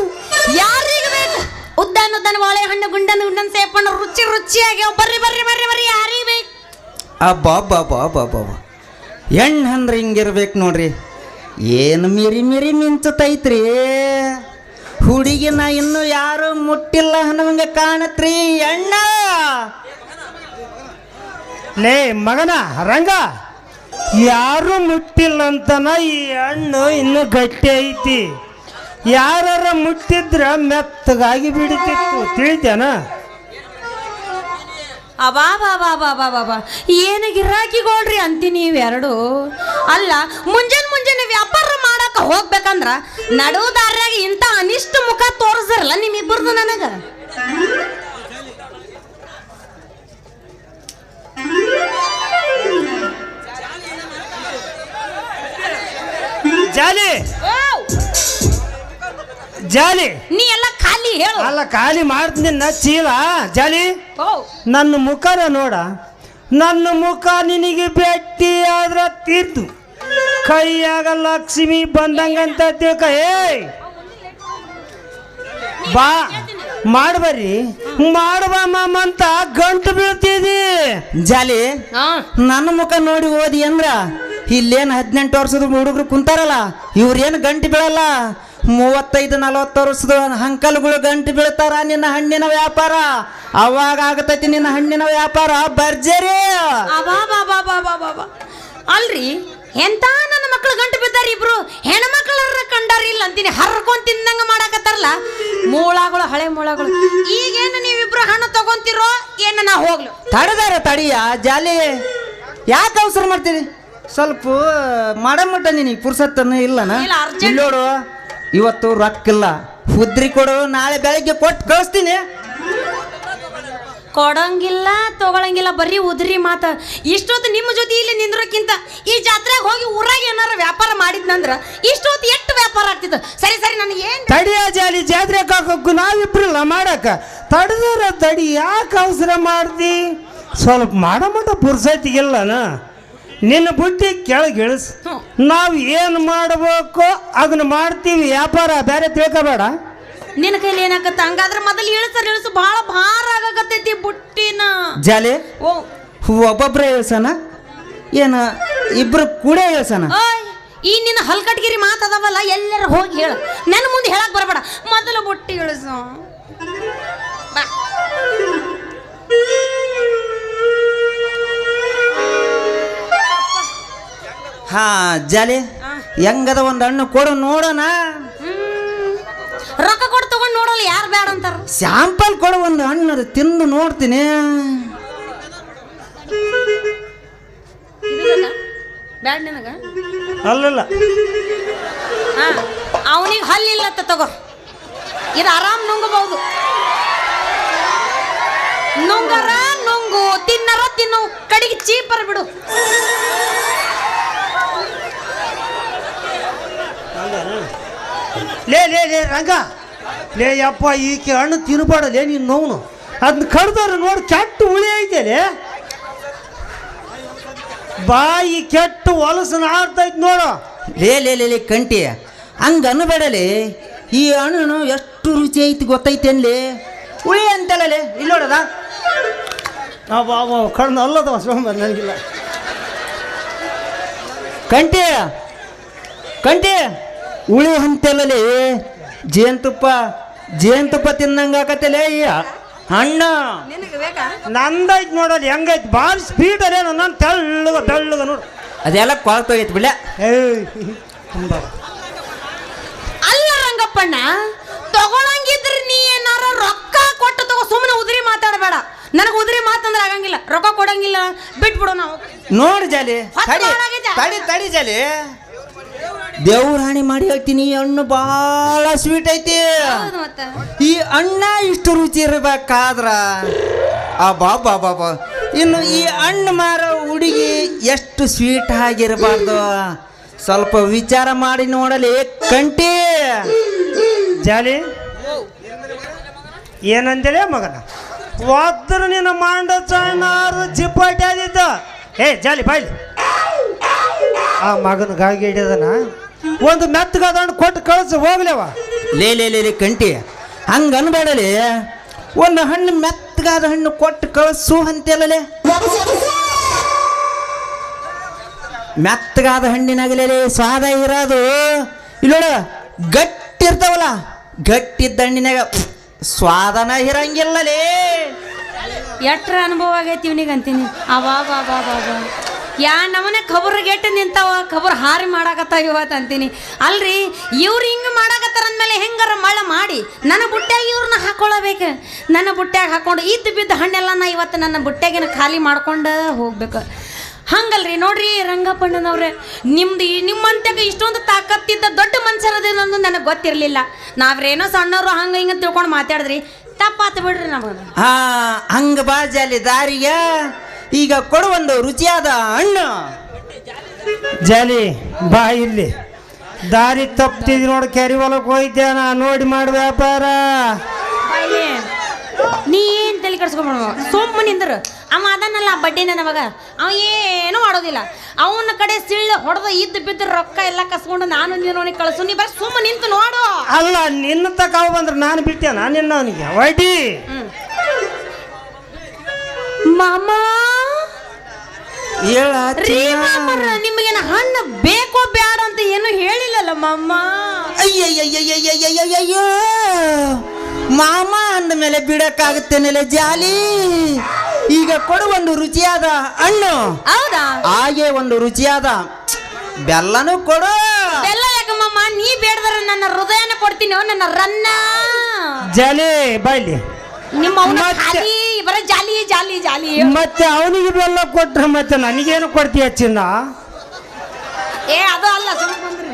ಯಾರಿಗ ಬೇಕು ಉದ್ದಾನ ಬಾಳೆ ಹಣ್ಣು ಗುಂಡನ ಸೇಪಣ್ಣ ರುಚಿ ರುಚಿಯಾಗಿ ಬರ್ರಿ ಬರ್ರಿ ಬರ್ರಿ ಬರ್ರಿ ಯಾರಿಗೆ ಬೇಕು ಅಬ್ಬಬ್ಬಬ್ಬಬ್ಬಬ್ಬ ಹೆಣ್ಣು ಅಂದ್ರೆ ಹಿಂಗಿರ್ಬೇಕು ನೋಡ್ರಿ ಏನು ಮಿರಿ ಮಿರಿ ಮಿಂಚತೈತ್ರಿ ಹುಡುಗಿನ ಇನ್ನು ಯಾರು ಮುಟ್ಟಿಲ್ಲ ಅನ್ನವಂಗ ಕಾಣತ್ರಿ ಅಣ್ಣ ಲೇ ಮಗನ ರಂಗ ಯಾರು ಮುಟ್ಟಿಲ್ಲ ಅಂತನ ಈ ಹಣ್ಣು ಇನ್ನು ಗಟ್ಟಿ ಐತಿ ಯಾರ ಮುಟ್ಟಿದ್ರ ಮೆತ್ತಗಾಗಿ ಬಿಡುತ್ತಿತ್ತು ತಿಳಿತೇನ ಅಬಾ ಏನು ಗಿರಾಕಿಗೋಳ್ರಿ ಅಂತಿ ನೀವೆರಡು ಅಲ್ಲ ಮುಂಜಾನೆ ವ್ಯಾಪಾರ ಮಾಡಕ ಹೋಗ್ಬೇಕಂದ್ರ ನಡು ದಾರ್ಯಾಗ ಇಂಥ ಅನಿಷ್ಟ ಮುಖ ತೋರಿಸ್ರಲ್ಲ ನಿಮ್ಮಿಬ್ಬರದು ನನಗ ಜಾಲಿ ಜಾಲಿ ನೀ ಎಲ್ಲ ಖಾಲಿ ಹೇಳು ಅಲ್ಲ ಖಾಲಿ ಮಾಡ್ತೀನಿ ಚೀಲ ಜಾಲಿ ನನ್ನ ಮುಖನ ನೋಡ ನನ್ನ ಮುಖ ನಿನಗೆ ಭೇಟಿ ಆದ್ರ ತೀರ್ತು ಕೈಯಾಗ ಲಕ್ಷ್ಮಿ ಬಂದಂಗಂತ ತಿಳ್ಕ ಬಾ ಮಾಡ್ಬರ್ರಿ ಮಾಡ್ಬಾ ಮಾಮ ಅಂತ ಗಂಟು ಬೀಳ್ತಿದಿ ಜಾಲಿ ನನ್ನ ಮುಖ ನೋಡಿ ಓದಿ ಅಂದ್ರ ಇಲ್ಲೇನು 18 ವರ್ಷದ ಹುಡುಗರು ಕುಂತಾರಲ್ಲ ಇವ್ರೇನು ಗಂಟು ಬೀಳಲ್ಲ 35-40 ವರ್ಷದ ಹಂಕಲ್ಗಳು ಗಂಟು ಬೀಳ್ತಾರ ನಿನ್ನ ಹಣ್ಣಿನ ವ್ಯಾಪಾರ ಅವಾಗ ಆಗತೈತಿ ನಿನ್ನ ಹಣ್ಣಿನ ವ್ಯಾಪಾರ ಭರ್ಜರಿ ಅಲ್ರಿ ಎಂತ ನನ್ನ ಮಕ್ಕಳು ಗಂಟು ಬಿದ್ದಾರ ಇಬ್ರು ಹೆಣ್ಮಕ್ಳ ಕಂಡಾರ ಇಲ್ಲ ಅಂತೀನಿ ಹರ್ಕೊಂಡ್ ತಿಂದಂಗ ಮಾಡಾಕತ್ತಾರಲ್ಲ ಮೂಳಗಳು ಹಳೆ ಮೂಳಗಳು ಈಗೇನು ನೀವಿಬ್ರು ಹಣ್ಣು ತಗೊಂತಿರೋ ಏನ ನಾ ಹೋಗ್ಲು ತಡದಾರ ತಡಿಯ ಜಾಲಿ ಯಾಕೆ ಅವಸರ ಮಾಡ್ತೀರಿ ಸ್ವಲ್ಪ ಮಾಡಮಟ್ಟ ನಿನಗೆ ಪುರ್ಸತ್ತನ್ನು ಇಲ್ಲನ ಇಲ್ಲ, urgent. ನೋಡು ಇವತ್ತು ರೊಕ್ಕಿಲ್ಲ ಉದ್ರಿ ಕೊಡು ನಾಳೆ ಬೆಳಗ್ಗೆ ಕೊಟ್ಟು ಕಳಿಸ್ತೀನಿ ಕೊಡಂಗಿಲ್ಲ ತಗೊಳಂಗಿಲ್ಲ ಬರೀ ಉದ್ರಿ ಮಾತ ಇಷ್ಟೊತ್ತು ನಿಮ್ಮ ಜೊತೆ ಇಲ್ಲಿ ನಿಂದ್ರಕ್ಕಿಂತ ಈ ಜಾತ್ರೆಗೆ ಹೋಗಿ ಊರಾಗ ಏನಾರ ವ್ಯಾಪಾರ ಮಾಡಿದ್ನಂದ್ರ ಇಷ್ಟೊತ್ತು ಎಷ್ಟು ವ್ಯಾಪಾರ ಆಗ್ತಿತ್ತು ಸರಿ ಸರಿ ನನಗೆ ಏನ್ ತಡಿಯ ಜಾಲಿ ಜಾತ್ರೆ ಕಾಕೋಕು ನಾವಿಬ್ರಲ್ಲ ಮಾಡಕ ತಡದಾರ ತಡಿ ಯಾಕೆ ಅವಸರ ಮಾಡ್ದಿ ಸ್ವಲ್ಪ ಮಾಡಮಟ ಪುರ್ಸತಿಗಿಲ್ಲನ ನಿನ್ನ ಬುದ್ಧಿ ಕೆಳಗೆ ಇಳಿಸ್ ನಾವು ಏನು ಮಾಡಬೇಕು ಅದನ್ನ ಮಾಡ್ತೀವಿ ವ್ಯಾಪಾರ ಬೇರೆ ತಿಳ್ಕೊಬೇಡ ನಿನ್ನ ಕೈಲಿ ಏನಾಗತ್ತ ಹಂಗಾದ್ರೆ ಮೊದಲು ಇಳಿಸು ಬಹಳ ಭಾರ ಆಗಕತ್ತೈತಿ ಬುಟ್ಟಿನ ಜಾಲಿ ಓ ಒಬ್ಬೊಬ್ರೆ ಹೇಳ್ಸನ ಏನ ಇಬ್ರು ಕೂಡ ಹೇಳ್ಸನ ಓಯ್ ಈ ನಿನ್ನ ಹಲ್ಕಟ್ಗಿರಿ ಮಾತದವಲ್ಲ ಎಲ್ಲರ ಹೋಗಿ ಹೇಳು ನನ್ನ ಮುಂದೆ ಹೇಳಕ್ ಬರಬೇಡ ಮೊದಲು ಬುಟ್ಟಿ ಇಳಿಸು ಬಾ ಹಾ ಜಾಲಿ ಹೆಂಗದ ಒಂದು ಹಣ್ಣು ಕೊಡು ನೋಡೋಣ. ರೊಕ್ಕ ಕೊಟ್ಟು ತಗೊಂಡ್ ನೋಡಲ್ಲ ಯಾರು ಬೇಡ ಅಂತಾರ. ಸ್ಯಾಂಪಲ್ ಕೊಡು ಒಂದು ಹಣ್ಣು ತಿಂದು ನೋಡ್ತೀನಿ. ಬ್ಯಾಡ ನಿನಗ ಅಲ್ಲಲ್ಲ ಅವನಿಗೆ ಹಲ್ಲಿಲ್ಲ ತಗೋ, ಇದು ಆರಾಮ್ ನುಂಗಬಹುದು. ನುಂಗರ ನುಂಗು, ತಿನ್ನರ ತಿನ್ನು, ಕಡೆಗೆ ಚೀಪರ್ ಬಿಡು. ಲೇ ಲೇ ಲೇ ರಂಗ, ಲೇ ಯಪ್ಪ ಈಕೆ ಹಣ್ಣು ತಿನ್ಬಾಡಲೇ ನೀನು ನೋವು. ಅದನ್ನ ಕಡ್ದವ್ರು ನೋಡಿ ಕೆಟ್ಟ ಹುಳಿ ಐತೇಲೆ, ಬಾಯಿ ಕೆಟ್ಟು ಹೊಲಸು ನಾರ್ತೈತಿ ನೋಡು. ಲೇ ಲೇ ಲೇ ಲೇ ಕಂಟಿ, ಹಂಗ ಅನ್ಬೇಡಲಿ. ಈ ಹಣ್ಣು ಎಷ್ಟು ರುಚಿ ಐತಿ ಗೊತ್ತೈತೇನ್ಲಿ? ಹುಳಿ ಅಂತಲೇ ಇಲ್ಲಿ ನೋಡದ ಕಣ್ಣು ಅಲ್ಲದವ ಸೋಮ ನನಗಿಲ್ಲ. ಕಂಟಿ ಕಂಟಿ ಹುಳಿ ಅಂತಲೇ ಜೇನುತುಪ್ಪ ತಿನ್ನಂಗ ಆಕತ್ತಲೇ ಈ ಹಣ್ಣು. ನಂದೈತಿ ನೋಡಲ್ಲಿ ಹೆಂಗೈತಿ, ಭಾಳ ಸ್ಪೀಡ್ ಅಲ್ಲೇ ನನ್ನ ತೆಳ್ಳಗ ನೋಡು. ಅದೆಲ್ಲ ಕೊಳತೋಗೈತಿ ಬಿಡ. ಅಲ್ಲ ರಂಗಪ್ಪಣ್ಣ, ತಗೊಳಂಗಿದ್ರೆ ನೀ ಏನಾರ ರೊಕ್ಕ ಕೊಟ್ಟು ತಗೋ, ಸುಮ್ಮನೆ ಉದುರಿ ಮಾತಾಡಬೇಡ. ನನಗೆ ಉದುರಿ ಮಾತಂದ್ರೆ ಆಗಂಗಿಲ್ಲ, ರೊಕ್ಕ ಕೊಡಂಗಿಲ್ಲ, ಬಿಟ್ಬಿಡು. ನಾವು ನೋಡಿ ಜಾಲಿ, ತಡಿ ಜಾಲಿ, ದೇವ್ರ ಹಾನಿ ಮಾಡಿ ಹೇಳ್ತೀನಿ, ಈ ಹಣ್ಣು ಭಾಳ ಸ್ವೀಟ್ ಐತಿ. ಈ ಹಣ್ಣ ಇಷ್ಟು ರುಚಿ ಇರ್ಬೇಕಾದ್ರ ಬಾಬಾ ಇನ್ನು ಈ ಹಣ್ಣು ಮಾರೋ ಹುಡುಗಿ ಎಷ್ಟು ಸ್ವೀಟ್ ಆಗಿರಬಾರ್ದು. ಸ್ವಲ್ಪ ವಿಚಾರ ಮಾಡಿ ನೋಡಲಿ ಕಂಟಿ. ಜಾಲಿ ಏನಂದೇಳೆ ಮಗನ, ಒದ್ರು ನಿನ್ನ ಮಾಂಡ ಚಣ್ಣಾರು ಚಿಪ್ಪಾಟಿ ಆದಿದ್ದ. ಜಾಲಿ ಬಾಯ್ಲಿ, ಆ ಮಗನಿಗಾಗಿ ಹಿಡಿದನ ಒಂದು ಮೆತ್ತಗಾದ ಹಣ್ಣು ಕೊಟ್ಟು ಕಳಿಸಿ ಹೋಗ್ಲೇವ. ಲೇ ಕಂಟಿ, ಹಂಗ ಅನ್ಬೇಡಲಿ. ಒಂದು ಹಣ್ಣು ಮೆತ್ತಗಾದ ಹಣ್ಣು ಕೊಟ್ಟು ಕಳಿಸು ಅಂತೇಳಲೆ. ಮೆತ್ತಗಾದ ಹಣ್ಣಿನಾಗಲೇ ಸ್ವಾದ ಇರೋದು. ಇಲ್ಲೋಡ ಗಟ್ಟಿ ಇರ್ತಾವಲ್ಲ, ಗಟ್ಟಿದ್ದ ಹಣ್ಣಿನಾಗ ಸ್ವಾದನ ಇರಂಗಿಲ್ಲಲೇ. ಎಟ್ರ ಅನುಭವ ಆಗೈತಿ ಇವನಿಗೆ ಅಂತೀನಿ. ಯಾ ನಮ್ಮನೆ ಖಬರ್ ಗೆಟ್ಟು ನಿಂತಾವ, ಖಬರ್ ಹಾರಿ ಮಾಡಾಕತ್ತಾವ ಇವತ್ತು ಅಂತೀನಿ. ಅಲ್ರಿ ಇವ್ರು ಹಿಂಗೆ ಮಾಡಾಕತ್ತಾರ ಅಂದಮೇಲೆ ಹೆಂಗಾರ ಮಳ ಮಾಡಿ ನನ್ನ ಬುಟ್ಟ್ಯಾಗ ಇವ್ರನ್ನ ಹಾಕೊಳ್ಳಬೇಕು. ನನ್ನ ಬುಟ್ಟ್ಯಾಗ ಹಾಕೊಂಡು ಬಿದ್ದ ಹಣ್ಣೆಲ್ಲ ನಾ ಇವತ್ತು ನನ್ನ ಬುಟ್ಟ್ಯಾಗಿನ ಖಾಲಿ ಮಾಡ್ಕೊಂಡು ಹೋಗ್ಬೇಕು. ಹಂಗಲ್ರಿ ನೋಡ್ರಿ ರಂಗಪ್ಪಣ್ಣನವ್ರೆ, ನಿಮ್ಮಂತ್ಯಾಗ ಇಷ್ಟೊಂದು ತಾಕತ್ತಿದ್ದ ದೊಡ್ಡ ಮನುಷ್ಯರದೇನಂದು ನನಗೆ ಗೊತ್ತಿರಲಿಲ್ಲ. ನಾವ್ರೇನೋ ಸಣ್ಣವರು ಹಂಗೆ ಹಿಂಗೆ ತಿಳ್ಕೊಂಡು ಮಾತಾಡಿದ್ರಿ, ತಪ್ಪಾತು ಬಿಡ್ರಿ ನಮಗೆ. ಹಂಗ ಬಾಜಲ್ಲಿ ದಾರಿಗೆ ಈಗ ಕೊಡು ಒಂದು ರುಚಿಯಾದ ಹಣ್ಣು. ಜಾಲಿ ಬಾ ಇಲ್ಲಿ, ದಾರಿ ತಪ್ಪಿದ್ ನೋಡಿ ಕೆರಿ ಹೊಲಕ್ಕೆ ಹೋಯ್ದೆ ನಾ, ನೋಡಿ ಮಾಡಿ ವ್ಯಾಪಾರ. ನೀ ಏನು ತಲೆ ಕೆಡ್ಸ್ಕೊಬೇಡ, ಸುಮ್ಮನಿಂದ್ರು. ಅವ ಅದನ್ನಲ್ಲ ಬಡ್ಡಿನ ನಮಗ, ಅವ ಏನೂ ಮಾಡೋದಿಲ್ಲ. ಅವನ ಕಡೆ ಸಿಳ್ಳು ಹೊಡೆದ ಬಿದ್ದು ರೊಕ್ಕ ಎಲ್ಲ ಕಸ್ಕೊಂಡು ನಾನು ನೀನು ಕಳಿಸು. ನೀ ಬರೀ ಸುಮ್ಮ ನಿಂತು ನೋಡು. ಅಲ್ಲ ನಿನ್ನ ತಕಾವ ಬಂದ್ರೆ ನಾನು ಬಿಟ್ಟೇನ ನಿನ್ನ ಅವನಿಗೆ ವೈಟಿ. ಮಾಮ ನಿಮಗೇನ ಹಣ್ಣು ಬೇಕೋ ಬೇಡ ಅಂತ ಏನು ಹೇಳಿಲ್ಲಲ್ಲ ಮಾಮ. ಅಯ್ಯಯ್ಯಯ್ಯಯ್ಯಯ್ಯಯ್ಯಯ್ಯೋ, ಮಾಮ ಅಂದ ಮೇಲೆ ಬಿಡಕ್ಕಾಗುತ್ತೇನೆಲ್ಲ ಜಾಲಿ. ಈಗ ಕೊಡು ಒಂದು ರುಚಿಯಾದ ಹಣ್ಣು. ಹೌದಾ? ಹಾಗೆ ಒಂದು ರುಚಿಯಾದ ಬೆಲ್ಲನೂ ಕೊಡು. ಬೆಲ್ಲ ಯಾಕಮ್ಮ, ನೀ ಬೇಡದ್ರ ನನ್ನ ಹೃದಯನ ಕೊಡ್ತೀನಿ, ನನ್ನ ರನ್ನ. ಜಾಲಿ ಬಾಯ್ಲಿ, ನಿಮ್ಮ ಬರ ಜಾಲಿ ಜಾಲಿ ಜಾಲಿ. ಮತ್ತೆ ಅವನಿಗೆ ಬೆಲ್ಲ ಕೊಟ್ರೆ ಮತ್ತೆ ನನಗೇನು ಕೊಡ್ತೀಯ ಚಿನ್ನ? ಅದು ಅಲ್ಲ, ಸುಮ್ಮನೆ ಬಂದ್ರಿ.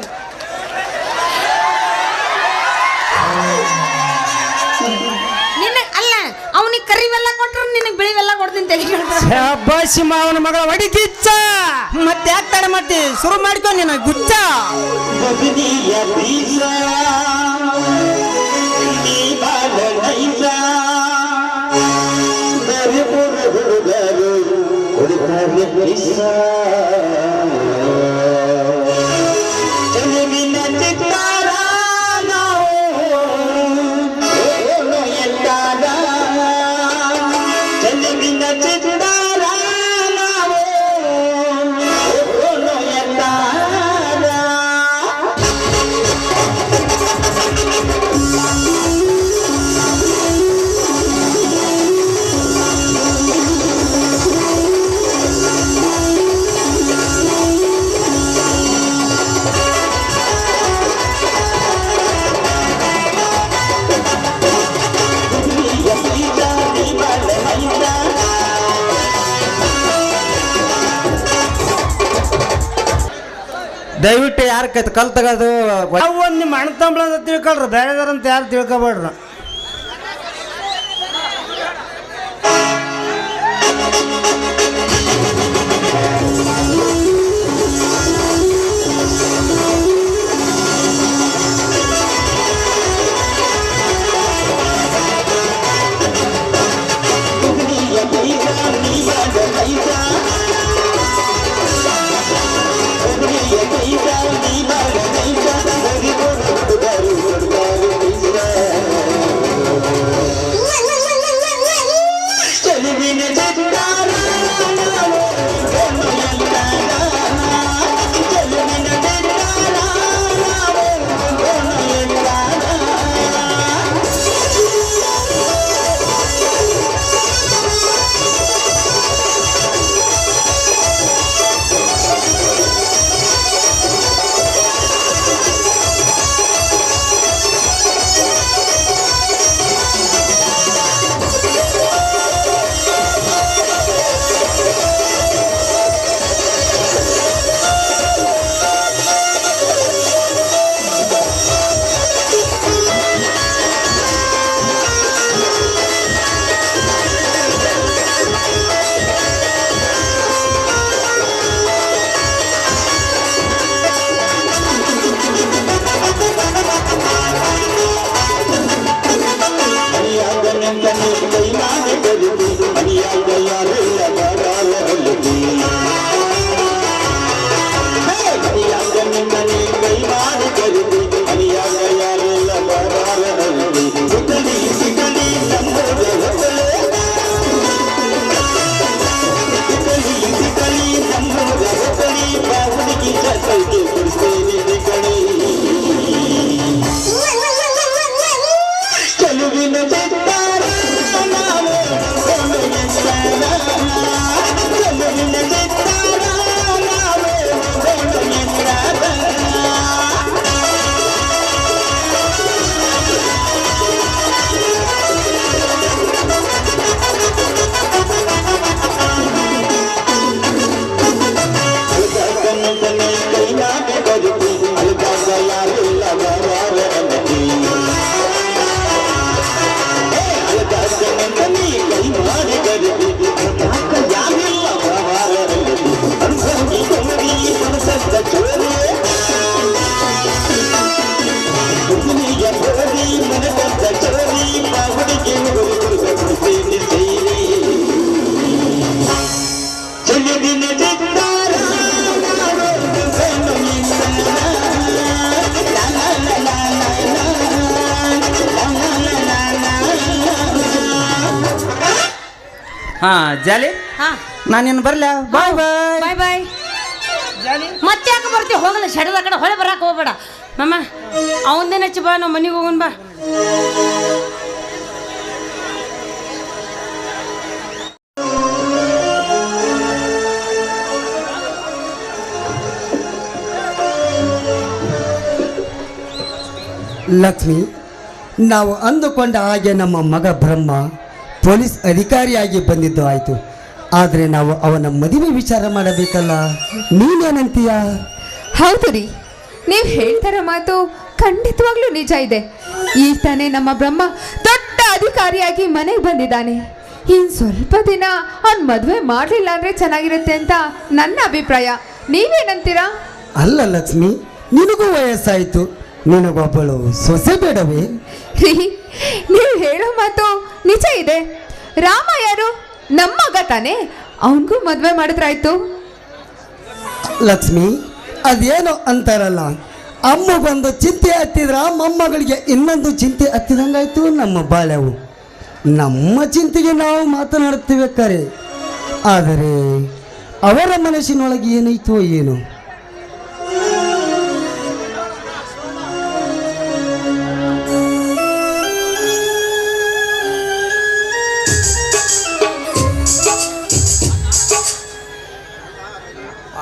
ಅಲ್ಲ ಅವನಿಗೆ ಕರಿ ಬೆಲ್ಲ ಕೊಟ್ರು ನಿನಗೆ ಬಿಳಿ ಬೆಲ್ಲ ಕೊಡ್ತೀನಿ ಬಸ್ಸಿ ಮಾವನ ಮಗಳ ಹೊಡಿಕಿಚ್ಚ. ಮತ್ತೆ ಯಾಕೆ ತಡ ಮಾಡ್ತಿ, ಶುರು ಮಾಡ್ಕೊ ನಿನ್ನ ಗುಚ್ಚ. ದಯವಿಟ್ಟು ಯಾರ ಕಲ್ ತಗೋದು ಅವು ಒಂದು ನಿಮ್ಮ ಅಣ್ಣ ತಮ್ಮಳ ಅಂತ ತಿಳ್ಕೊಳ್ರಿ ಬೇರೆದಾರಂತ ಯಾರು ತಿಳ್ಕೊಬೇಡ್ರಿ. ಹಾ ಜಾಲಿ ಹಾ ನಾನೇನು ಬರ್ಲ ಬಾಯ್ ಬಾಯ್ ಬಾಯ್ ಬಾಯ್. ಮತ್ತೆ ಯಾಕೆ ಬರ್ತೀವಿ? ಹೋಗಲ್ಲ, ಶೆಡದ ಕಡೆ ಹೊಳೆ ಬರಕ್ಕೆ ಹೋಗ್ಬೇಡ ಮಮ್ಮ. ಅವಂದೇನ ಹಚ್ಚಿ ಬಾ, ನಾವು ಮನೆಗೆ ಹೋಗೋಣ ಬಾ. ಲಕ್ಷ್ಮಿ, ನಾವು ಅಂದುಕೊಂಡ ಹಾಗೆ ನಮ್ಮ ಮಗ ಬ್ರಹ್ಮ ಪೊಲೀಸ್ ಅಧಿಕಾರಿಯಾಗಿ ಬಂದಿದ್ದು ಆಯಿತು. ಆದರೆ ನಾವು ಅವನ ಮದುವೆ ವಿಚಾರ ಮಾಡಬೇಕಲ್ಲ, ನೀನೇನಂತೀಯ? ಹೌದು ರೀ, ನೀವು ಹೇಳ್ತಾರ ಮಾತು ಖಂಡಿತವಾಗ್ಲೂ ನಿಜ ಇದೆ. ಈಗ ತಾನೇ ನಮ್ಮ ಬ್ರಹ್ಮ ದೊಡ್ಡ ಅಧಿಕಾರಿಯಾಗಿ ಮನೆಗೆ ಬಂದಿದ್ದಾನೆ. ಇನ್ನು ಸ್ವಲ್ಪ ದಿನ ಅವ್ನು ಮದುವೆ ಮಾಡಲಿಲ್ಲ ಅಂದರೆ ಚೆನ್ನಾಗಿರುತ್ತೆ ಅಂತ ನನ್ನ ಅಭಿಪ್ರಾಯ. ನೀವೇನಂತೀರಾ? ಅಲ್ಲ ಲಕ್ಷ್ಮಿ, ನಿನಗೂ ವಯಸ್ಸಾಯಿತು, ನಿನಗೊಬ್ಬಳು ಸೊಸೆ ಬೇಡವೇ? ರೀ, ನೀವು ಹೇಳೋ ಮಾತು ನಿಜ ಇದೆ. ರಾಮ ಯಾರು? ನಮ್ಮ ಮಗ ತಾನೇ, ಅವನಿಗೂ ಮದುವೆ ಮಾಡಿದ್ರಾಯ್ತು. ಲಕ್ಷ್ಮಿ, ಅದೇನೋ ಅಂತಾರಲ್ಲ, ಅಮ್ಮಗೊಂದು ಚಿಂತೆ ಹತ್ತಿದ್ರ ಮೊಮ್ಮಗಳಿಗೆ ಇನ್ನೊಂದು ಚಿಂತೆ ಹತ್ತಿದಂಗಾಯ್ತು ನಮ್ಮ ಬಾಳೆವು. ನಮ್ಮ ಚಿಂತೆಗೆ ನಾವು ಮಾತನಾಡುತ್ತೇವೆ ಕರೆ, ಆದರೆ ಅವರ ಮನಸ್ಸಿನೊಳಗೆ ಏನಾಯ್ತು ಏನು?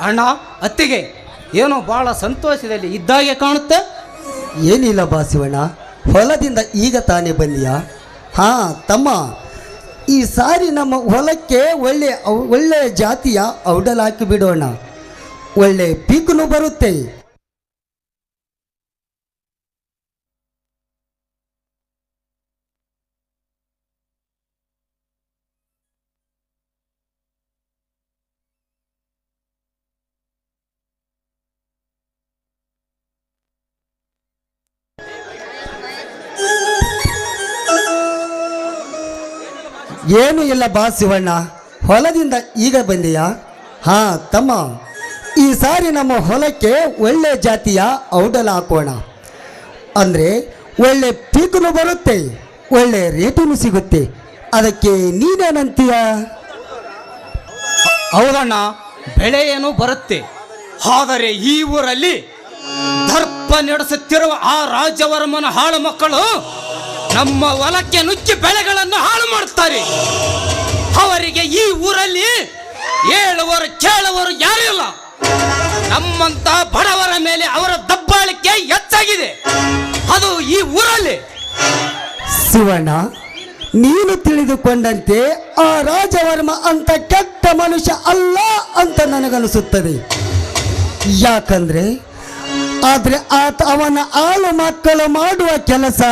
ಅಣ್ಣ, ಅತ್ತಿಗೆ ಏನೋ ಭಾಳ ಸಂತೋಷದಲ್ಲಿ ಇದ್ದಾಗೆ ಕಾಣುತ್ತೆ. ಏನಿಲ್ಲ ಬಾಸಿವಣ್ಣ, ಹೊಲದಿಂದ ಈಗ ತಾನೇ ಬಂದಿಯಾ? ಹಾಂ ತಮ್ಮ, ಈ ಸಾರಿ ನಮ್ಮ ಹೊಲಕ್ಕೆ ಒಳ್ಳೆಯ ಜಾತಿಯ ಔಡಲ್ ಹಾಕಿ ಬಿಡೋಣ. ಒಳ್ಳೆ ಪೀಕನು ಬರುತ್ತೆ, ಏನು ಇಲ್ಲ ಬಾ ಶಿವಣ್ಣ, ಹೊಲದಿಂದ ಈಗ ಬಂದೆಯಾ? ಹಾ ತಮ್ಮ, ಈ ಸಾರಿ ನಮ್ಮ ಹೊಲಕ್ಕೆ ಒಳ್ಳೆ ಜಾತಿಯ ಔಡಲ ಹಾಕೋಣ. ಅಂದರೆ ಒಳ್ಳೆ ಪೀಕನು ಬರುತ್ತೆ, ಒಳ್ಳೆ ರೇಟನು ಸಿಗುತ್ತೆ. ಅದಕ್ಕೆ ನೀನೇನಂತೀಯ? ಹೌದಣ್ಣ, ಬೆಳೆ ಏನು ಬರುತ್ತೆ. ಆದರೆ ಈ ಊರಲ್ಲಿ ದರ್ಪ ನಡೆಸುತ್ತಿರುವ ಆ ರಾಜವರ್ಮನ ಹಾಳು ಮಕ್ಕಳು ನಮ್ಮ ಹೊಲಕ್ಕೆ ನುಗ್ಗಿ ಬೆಳೆಗಳನ್ನು ಹಾಳು ಮಾಡುತ್ತಾರೆ. ಅವರಿಗೆ ಈ ಊರಲ್ಲಿ ಹೇಳುವರು ಕೇಳುವರು ಯಾರಿಲ್ಲ. ನಮ್ಮಂತ ಬಡವರ ಮೇಲೆ ಅವರ ದಬ್ಬಾಳಿಕೆ ಹೆಚ್ಚಾಗಿದೆ, ಅದು ಈ ಊರಲ್ಲಿ. ಶಿವಣ್ಣ, ನೀನು ತಿಳಿದುಕೊಂಡಂತೆ ಆ ರಾಜವರ್ಮ ಅಂತ ಕೆಟ್ಟ ಮನುಷ್ಯ ಅಲ್ಲ ಅಂತ ನನಗನಿಸುತ್ತದೆ. ಯಾಕಂದ್ರೆ ಅವನ ಆಳು ಮಕ್ಕಳು ಮಾಡುವ ಕೆಲಸ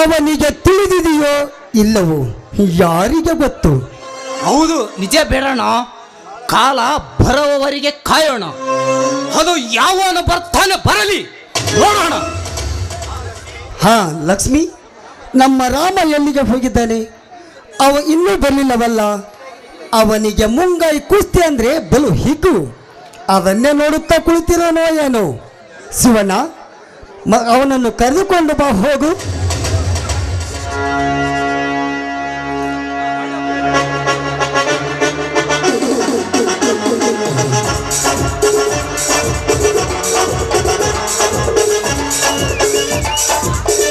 ಅವನಿಗೆ ತಿಳಿದಿದೆಯೋ ಇಲ್ಲವೋ ಯಾರಿಗೆ ಗೊತ್ತು? ಹೌದು, ನಿಜ ಬೇಡಣ. ಕಾಲ ಬರುವವರಿಗೆ ಕಾಯೋಣ. ಅದು ಯಾವನು ಬರ್ತಾನೆ ಬರಲಿ, ನೋಡೋಣ. ಹಾ ಲಕ್ಷ್ಮಿ, ನಮ್ಮ ರಾಮ ಎಲ್ಲಿಗೆ ಹೋಗಿದ್ದಾನೆ? ಅವ ಇನ್ನೂ ಬರಲಿಲ್ಲವಲ್ಲ. ಅವನಿಗೆ ಮುಂಗೈ ಕುಸ್ತಿ ಅಂದ್ರೆ ಬಲು ಹಿಗ್ಗು. ಅದನ್ನೇ ನೋಡುತ್ತಾ ಕುಳಿತಿರೋನೋ ಏನೋ. ಶಿವಣ್ಣ, ಅವನನ್ನು ಕರೆದುಕೊಂಡು ಬಾ, ಹೋಗು.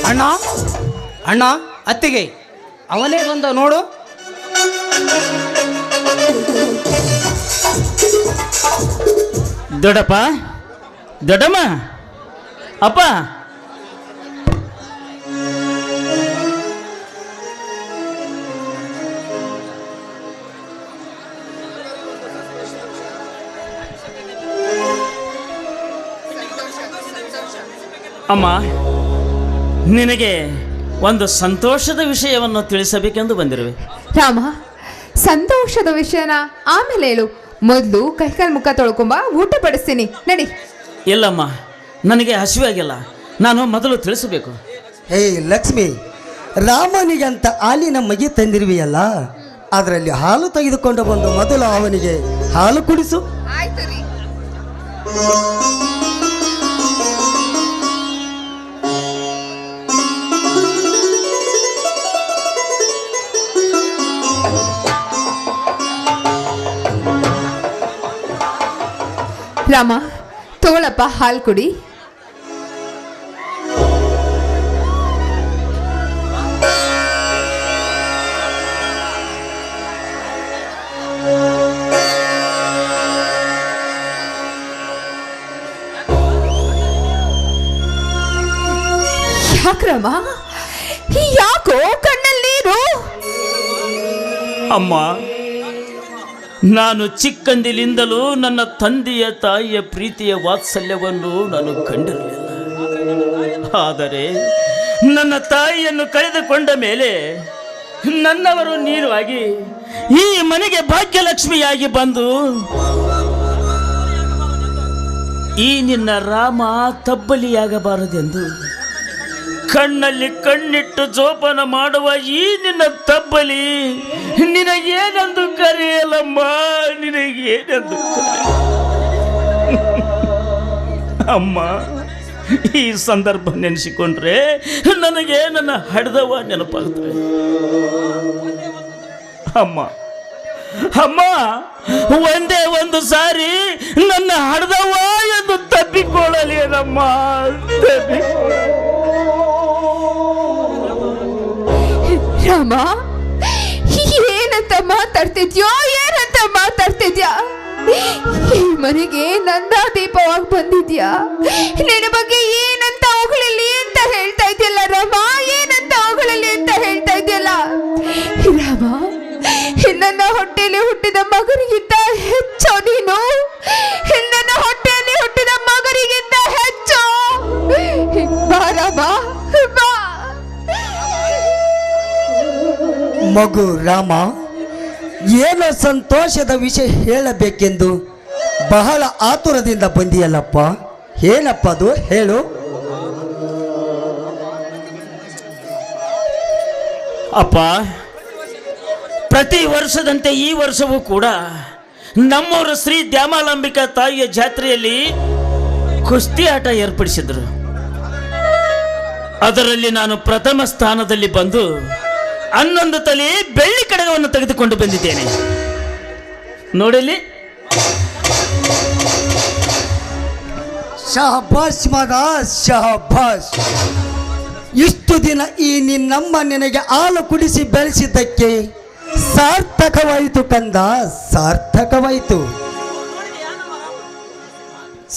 ಅಣ್ಣ ಅಣ್ಣ, ಅತ್ತಿಗೆ ಅವನೇ ಬಂದ ನೋಡು. ದೊಡ್ಡಪ್ಪ, ದೊಡ್ಡಮ್ಮ, ಅಪ್ಪ. ಅಮ್ಮ, ನಿನಗೆ ಒಂದು ಸಂತೋಷದ ವಿಷಯವನ್ನು ತಿಳಿಸಬೇಕೆಂದು ಬಂದಿರುವೆ. ರಾಮ, ಸಂತೋಷದ ವಿಷಯನ ಆಮೇಲೆ ಹೇಳು. ಮೊದಲು ಕೈಕಾಲು ಮುಖ ತೊಳ್ಕೊಂಬ, ಊಟ ಪಡಿಸ್ತೀನಿ, ನಡಿ. ಇಲ್ಲಮ್ಮ, ನನಗೆ ಹಸಿವಾಗಿಲ್ಲ, ನಾನು ಮೊದಲು ತಿಳಿಸಬೇಕು. ಹೇ ಲಕ್ಷ್ಮಿ, ರಾಮನಿಗಂತ ಹಾಲಿನ ಮಗಿ ತಂದಿರುವೆಯಲ್ಲ, ಅದರಲ್ಲಿ ಹಾಲು ತೆಗೆದುಕೊಂಡು ಬಂದು ಮೊದಲು ಅವನಿಗೆ ಹಾಲು ಕುಡಿಸು. ಆಯ್ತು ರೀ. ರಾಮ, ತೋಳಪ್ಪ, ಹಾಲು ಕುಡಿ. ಯಾಕ್ರಮ್ಮ, ಯಾಕೋ ಕಣ್ಣಲ್ಲಿ ನೀರು? ಅಮ್ಮ, ನಾನು ಚಿಕ್ಕಂದಿನಿಂದಲೂ ನನ್ನ ತಂದೆಯ ತಾಯಿಯ ಪ್ರೀತಿಯ ವಾತ್ಸಲ್ಯವನ್ನು ನಾನು ಕಂಡಿರಲಿಲ್ಲ. ಆದರೆ ನನ್ನ ತಾಯಿಯನ್ನು ಕಳೆದುಕೊಂಡ ಮೇಲೆ ನನ್ನವರು ನೀರಾಗಿ ಈ ಮನೆಗೆ ಭಾಗ್ಯಲಕ್ಷ್ಮಿಯಾಗಿ ಬಂದು ಈ ನಿನ್ನ ರಾಮ ತಬ್ಬಲಿಯಾಗಬಾರದೆಂದು ಕಣ್ಣಲ್ಲಿ ಕಣ್ಣಿಟ್ಟು ಜೋಪಾನ ಮಾಡುವ ಈ ನಿನ್ನ ತಬ್ಬಲಿ ನಿನಗೇನೆಂದು ಕರೆಯಲಮ್ಮ, ನಿನಗೇನೆಂದು ಅಮ್ಮ. ಈ ಸಂದರ್ಭ ನೆನೆಸಿಕೊಂಡ್ರೆ ನನಗೆ ನನ್ನ ಹಡ್ದವ ನೆನಪಾಗುತ್ತವೆ. ಅಮ್ಮ ಅಮ್ಮ, ಒಂದೇ ಒಂದು ಸಾರಿ ನನ್ನ ಹಡ್ದವ ಎಂದು ತಪ್ಪಿಕೊಳ್ಳಲೇನಮ್ಮ, ರಾಮ, ಏನಂತ ಮಾತಾಡ್ತಿದ್ಯೋ, ಏನಂತ ಮಾತಾಡ್ತಿದ್ಯಾ? ಈ ಮನೆಗೆ ನಂದ ದೀಪವಾಗಿ ಬಂದಿದ್ಯಾ? ನಿನ್ನ ಬಗ್ಗೆ ಏನಂತ ಹೊಗಳಲಿ ಅಂತ ಹೇಳ್ತಾ ಇದೆಯಲ್ಲ ರಾಮ, ಏನಂತ ಹೊಗಳಲಿ ಅಂತ ಹೇಳ್ತಾ ಇದೆಯಲ್ಲ ರಾಮ. ನನ್ನ ಹೊಟ್ಟೆಯಲ್ಲಿ ಹುಟ್ಟಿದ ಮಗನಿಗಿಂತ ಹೆಚ್ಚು ನೀನು, ನನ್ನ ಹೊಟ್ಟೆಯಲ್ಲಿ ಹುಟ್ಟಿದ ಮಗನಿಗಿಂತ ಹೆಚ್ಚು. ಬಾ ರಾಮ, ಬಾ. ಮಗು ರಾಮ, ಏನೋ ಸಂತೋಷದ ವಿಷಯ ಹೇಳಬೇಕೆಂದು ಬಹಳ ಆತುರದಿಂದ ಬಂದಿಯಲ್ಲಪ್ಪ. ಏನಪ್ಪ ಅದು, ಹೇಳು. ಅಪ್ಪ, ಪ್ರತಿ ವರ್ಷದಂತೆ ಈ ವರ್ಷವೂ ಕೂಡ ನಮ್ಮೂರು ಶ್ರೀ ದ್ಯಾಮಾಲಂಬಿಕಾ ತಾಯಿಯ ಜಾತ್ರೆಯಲ್ಲಿ ಕುಸ್ತಿ ಆಟ ಏರ್ಪಡಿಸಿದ್ರು. ಅದರಲ್ಲಿ ನಾನು ಪ್ರಥಮ ಸ್ಥಾನದಲ್ಲಿ ಬಂದು 11 ತಲೆ ಬೆಳ್ಳಿ ಕಡಗವನ್ನು ತೆಗೆದುಕೊಂಡು ಬಂದಿದ್ದೇನೆ. ನೋಡಲಿ. ಶಹಬಾಸ್ ಮಗ ಶಹಬಾಸ್. ಇಷ್ಟು ದಿನ ಈ ನಿನ್ನಮ್ಮ ನಿನಗೆ ಹಾಲು ಕುಡಿಸಿ ಬೆಳೆಸಿದ್ದಕ್ಕೆ ಸಾರ್ಥಕವಾಯಿತು ಕಂದ, ಸಾರ್ಥಕವಾಯಿತು.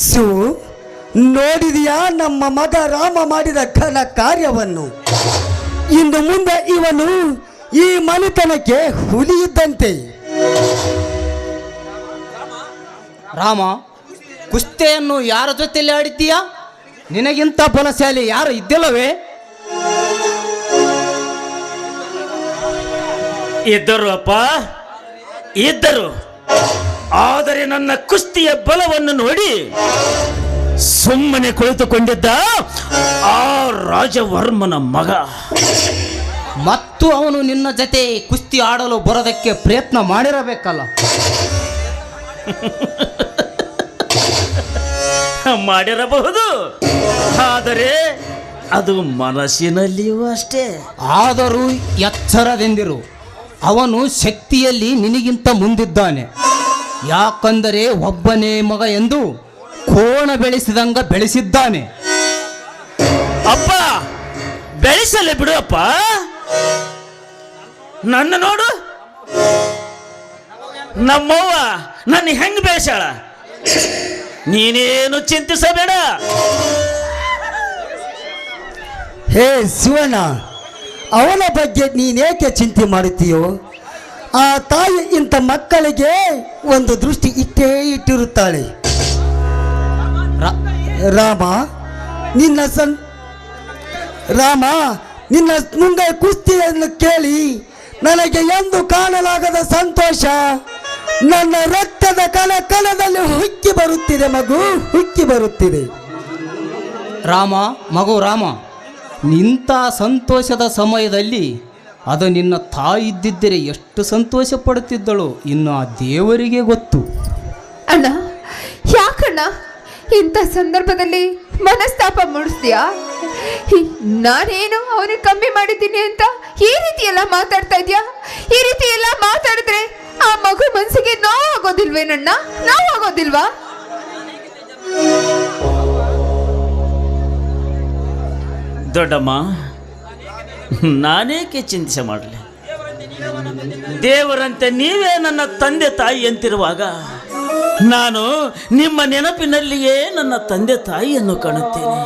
ಸು ನೋಡಿದೆಯಾ ನಮ್ಮ ಮಗ ರಾಮ ಮಾಡಿದ ಘನ ಕಾರ್ಯವನ್ನು? ಇನ್ನು ಮುಂದೆ ಇವನು ಈ ಮನೆತನಕ್ಕೆ ಹುಲಿ ಇದ್ದಂತೆ. ರಾಮ, ಕುಸ್ತಿಯನ್ನು ಯಾರ ಜೊತೆಯಲ್ಲಿ ಆಡಿದ್ದೀಯಾ? ನಿನಗಿಂತ ಬಲಶಾಲಿ ಯಾರು ಇದ್ದಿಲ್ಲವೇ? ಇದ್ದರು ಅಪ್ಪ, ಇದ್ದರು. ಆದರೆ ನನ್ನ ಕುಸ್ತಿಯ ಬಲವನ್ನು ನೋಡಿ ಸುಮ್ಮನೆ ಕುಳಿತುಕೊಂಡಿದ್ದ ಆ ರಾಜವರ್ಮನ ಮಗ. ಮತ್ತು ಅವನು ನಿನ್ನ ಜೊತೆ ಕುಸ್ತಿ ಆಡಲು ಬರೋದಕ್ಕೆ ಪ್ರಯತ್ನ ಮಾಡಿರಬೇಕಲ್ಲ. ಮಾಡಿರಬಹುದು, ಆದರೆ ಅದು ಮನಸ್ಸಿನಲ್ಲಿಯೂ ಅಷ್ಟೇ. ಆದರೂ ಎಚ್ಚರದಿಂದಿರು, ಅವನು ಶಕ್ತಿಯಲ್ಲಿ ನಿನಗಿಂತ ಮುಂದಿದ್ದಾನೆ. ಯಾಕಂದರೆ ಒಬ್ಬನೇ ಮಗ ಎಂದು ಕೋಣ ಬೆಳೆಸಿದಂಗ ಬೆಳೆಸಿದ್ದಾನೆ. ಅಪ್ಪ ಬೆಳೆಸಲೇ ಬಿಡು ಅಪ್ಪ. ನನ್ನ ನೋಡು, ನಮ್ಮವ್ವ ನನ್ನ ಹೆಂಗ್ ಬೆಳೆಸಾಳ. ನೀನೇನು ಚಿಂತಿಸಬೇಡ. ಹೇ ಶಿವಣ್ಣ, ಅವನ ಬಗ್ಗೆ ನೀನೇಕೆ ಚಿಂತೆ ಮಾಡುತ್ತೀಯೋ? ಆ ತಾಯಿ ಇಂಥ ಮಕ್ಕಳಿಗೆ ಒಂದು ದೃಷ್ಟಿ ಇಟ್ಟಿರುತ್ತಾಳೆ. ರಾಮ ನಿನ್ನ ಮುಂದೆ ಕುಸ್ತಿಯನ್ನು ಕೇಳಿ ನನಗೆ ಎಂದು ಕಾಣಲಾಗದ ಸಂತೋಷ ನನ್ನ ರಕ್ತದ ಕಣದಲ್ಲಿ ಹುಕ್ಕಿ ಬರುತ್ತಿದೆ ಮಗು, ಹುಕ್ಕಿ ಬರುತ್ತಿದೆ. ರಾಮ, ನಿಂತ ಸಂತೋಷದ ಸಮಯದಲ್ಲಿ ಅದು ನಿನ್ನ ತಾಯಿ ಇದ್ದಿದ್ದರೆ ಎಷ್ಟು ಸಂತೋಷ ಪಡುತ್ತಿದ್ದಳು ಇನ್ನು ಆ ದೇವರಿಗೆ ಗೊತ್ತು. ಅಣ್ಣ, ಯಾಕಣ್ಣ ಇಂಥ ಸಂದರ್ಭದಲ್ಲಿ ಮನಸ್ತಾಪ ಮೂಡಿಸ್ತೀಯಾ? ನಾನೇನು ಅವನಿಗೆ ಕಮ್ಮಿ ಮಾಡಿದ್ದೀನಿ ಅಂತ ಈ ರೀತಿ ಎಲ್ಲ ಮಾತಾಡ್ತಾ ಇದೆಯಾ? ಈ ರೀತಿ ಎಲ್ಲ ಮಾತಾಡಿದ್ರೆ ಆ ಮಗು ಮನಸ್ಸಿಗೆ ನೋವಾಗೋದಿಲ್ವೇನಣ್ಣ? ನೋವಾಗೋದಿಲ್ವಾ? ದೊಡ್ಡಮ್ಮ, ನಾನೇಕೆ ಚಿಂತೆ ಮಾಡಲಿ? ದೇವರಂತೆ ನೀವೇ ನನ್ನ ತಂದೆ ತಾಯಿ ಅಂತಿರುವಾಗ ನಾನು ನಿಮ್ಮ ನೆನಪಿನಲ್ಲಿಯೇ ನನ್ನ ತಂದೆ ತಾಯಿಯನ್ನು ಕಾಣುತ್ತೇನೆ.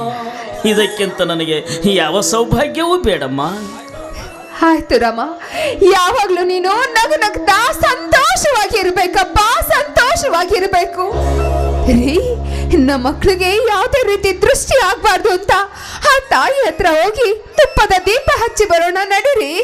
ಇದಕ್ಕಿಂತ ನನಗೆ ಯಾವ ಸೌಭಾಗ್ಯವೂ ಬೇಡಮ್ಮ. ಆಯ್ತು ರಾಮ, ಯಾವಾಗ್ಲೂ ನೀನು ನಗ್ತಾ ಸಂತೋಷವಾಗಿರ್ಬೇಕಪ್ಪ, ಸಂತೋಷವಾಗಿರ್ಬೇಕು. ರೀ, ನಮ್ಮ ಮಕ್ಕಳಿಗೆ ಯಾವುದೇ ರೀತಿ ದೃಷ್ಟಿ ಆಗ್ಬಾರ್ದು ಅಂತ ಆ ತಾಯಿ ಹತ್ರ ಹೋಗಿ ತುಪ್ಪದ ದೀಪ ಹಚ್ಚಿ ಬರೋಣ, ನಡೀರಿ.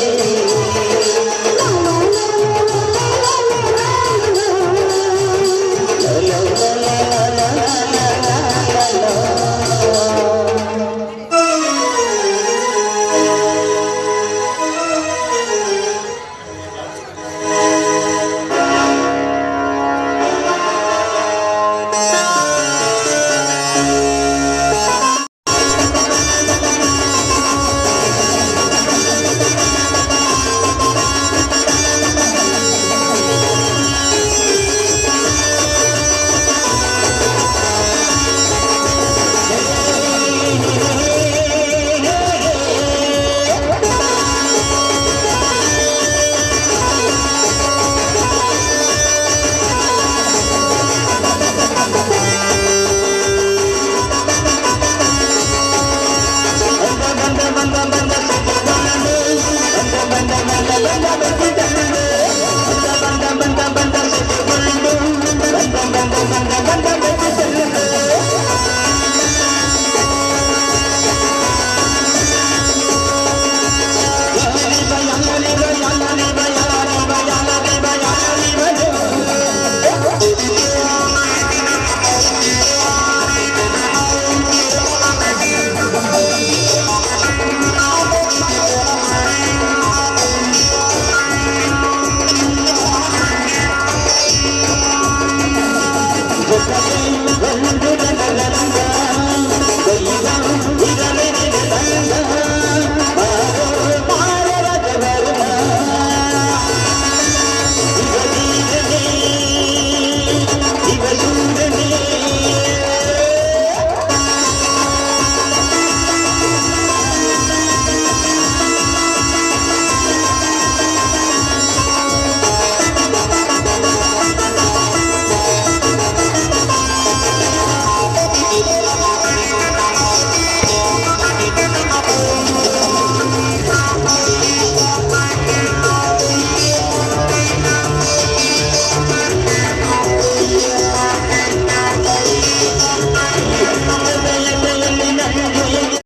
ಬಂದ